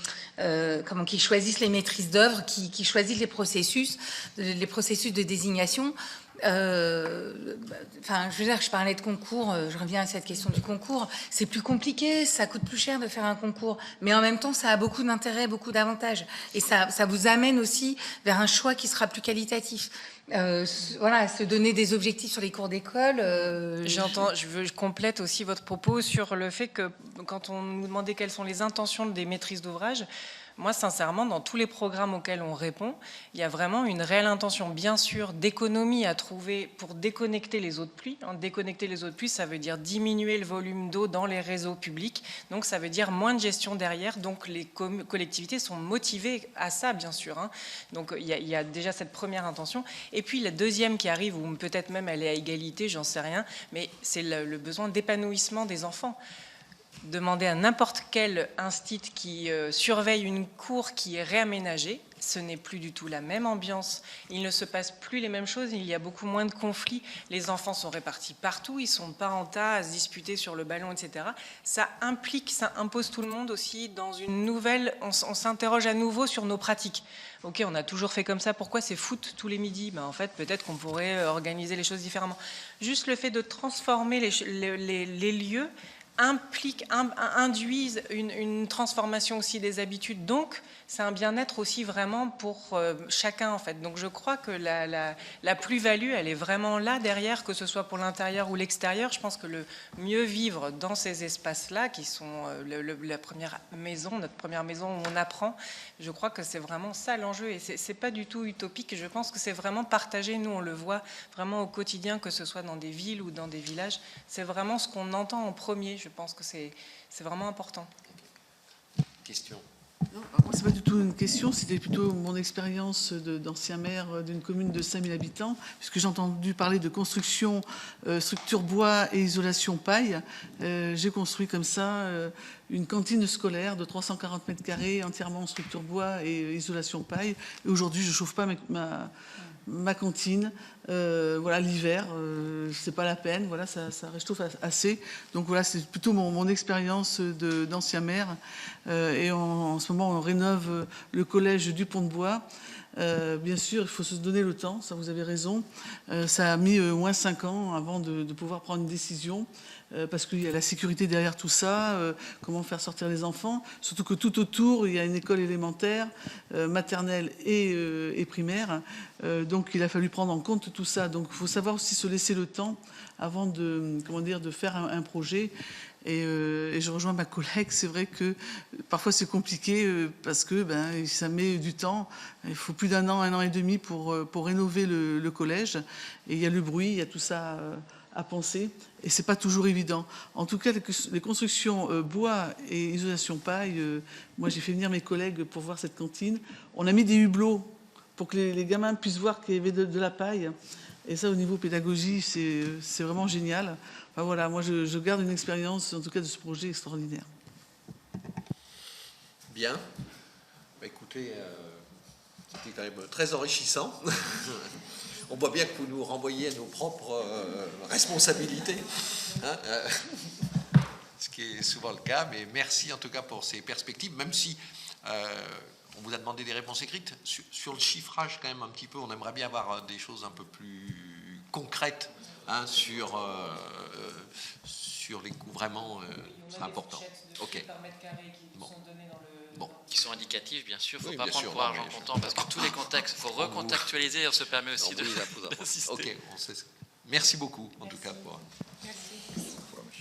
choisissent les maîtrises d'œuvre, qui choisissent les processus de désignation. Je veux dire, je parlais de concours, je reviens à cette question du concours. C'est plus compliqué, ça coûte plus cher de faire un concours, mais en même temps, ça a beaucoup d'intérêt, beaucoup d'avantages. Et ça vous amène aussi vers un choix qui sera plus qualitatif. Se donner des objectifs sur les cours d'école. Je complète aussi votre propos sur le fait que quand on nous demandait quelles sont les intentions des maîtrises d'ouvrage, moi, sincèrement, dans tous les programmes auxquels on répond, il y a vraiment une réelle intention, bien sûr, d'économie à trouver pour déconnecter les eaux de pluie. Déconnecter les eaux de pluie, ça veut dire diminuer le volume d'eau dans les réseaux publics. Donc, ça veut dire moins de gestion derrière. Donc, les collectivités sont motivées à ça, bien sûr. Donc, il y a déjà cette première intention. Et puis, la deuxième qui arrive, ou peut-être même elle est à égalité, j'en sais rien, mais c'est le besoin d'épanouissement des enfants. Demandez à n'importe quel institut qui surveille une cour qui est réaménagée, ce n'est plus du tout la même ambiance, il ne se passe plus les mêmes choses, il y a beaucoup moins de conflits, les enfants sont répartis partout, ils ne sont pas en tas à se disputer sur le ballon, etc. Ça implique, ça impose tout le monde aussi dans une nouvelle, on s'interroge à nouveau sur nos pratiques. Ok, on a toujours fait comme ça, pourquoi c'est foot tous les midis? Ben, en fait, peut-être qu'on pourrait organiser les choses différemment. Juste le fait de transformer les lieux induisent une transformation aussi des habitudes. Donc, c'est un bien-être aussi vraiment pour chacun, en fait. Donc, je crois que la plus-value, elle est vraiment là derrière, que ce soit pour l'intérieur ou l'extérieur. Je pense que le mieux vivre dans ces espaces-là, qui sont la première maison, notre première maison où on apprend, je crois que c'est vraiment ça l'enjeu. Et c'est pas du tout utopique. Je pense que c'est vraiment partagé. Nous, on le voit vraiment au quotidien, que ce soit dans des villes ou dans des villages. C'est vraiment ce qu'on entend en premier. Je pense que c'est vraiment important. Question. Non, moi, c'est pas du tout une question, c'était plutôt mon expérience d'ancien maire d'une commune de 5000 habitants, puisque j'ai entendu parler de construction, structure bois et isolation paille. J'ai construit comme ça une cantine scolaire de 340 mètres carrés, entièrement en structure bois et isolation paille. Et aujourd'hui, je ne chauffe pas ma cantine. Voilà, l'hiver, c'est pas la peine. Voilà, ça réchauffe assez. Donc voilà, c'est plutôt mon expérience d'ancien maire. Et en ce moment, on rénove le collège du Pont-de-Bois. Bien sûr, il faut se donner le temps, ça vous avez raison. Ça a mis au moins 5 ans avant de pouvoir prendre une décision, parce qu'il y a la sécurité derrière tout ça, comment faire sortir les enfants, surtout que tout autour, il y a une école élémentaire, maternelle et primaire. Donc il a fallu prendre en compte tout ça. Donc il faut savoir aussi se laisser le temps avant de faire un projet. Et je rejoins ma collègue, c'est vrai que parfois c'est compliqué parce que ça met du temps. Il faut plus d'un an et demi pour rénover le collège. Et il y a le bruit, il y a tout ça à penser. Et c'est pas toujours évident. En tout cas, les constructions bois et isolation paille, moi j'ai fait venir mes collègues pour voir cette cantine. On a mis des hublots pour que les gamins puissent voir qu'il y avait de la paille. Et ça, au niveau pédagogie, c'est vraiment génial. Enfin, voilà, moi, je garde une expérience, en tout cas, de ce projet extraordinaire. Bien. Bah, écoutez, c'était quand même très enrichissant. On voit bien que vous nous renvoyez à nos propres responsabilités, hein, ce qui est souvent le cas. Mais merci en tout cas pour ces perspectives, même si on vous a demandé des réponses écrites. Sur le chiffrage, quand même, un petit peu, on aimerait bien avoir des choses un peu plus concrètes, hein, sur les coûts vraiment, c'est important. Ok. Bon. Qui sont indicatifs, bien sûr. Il ne faut Oui, pas bien prendre sûr, pour argent comptant, parce que tous les contextes, il faut recontextualiser, on se permet aussi de. Ok, merci beaucoup, en tout cas. Pour...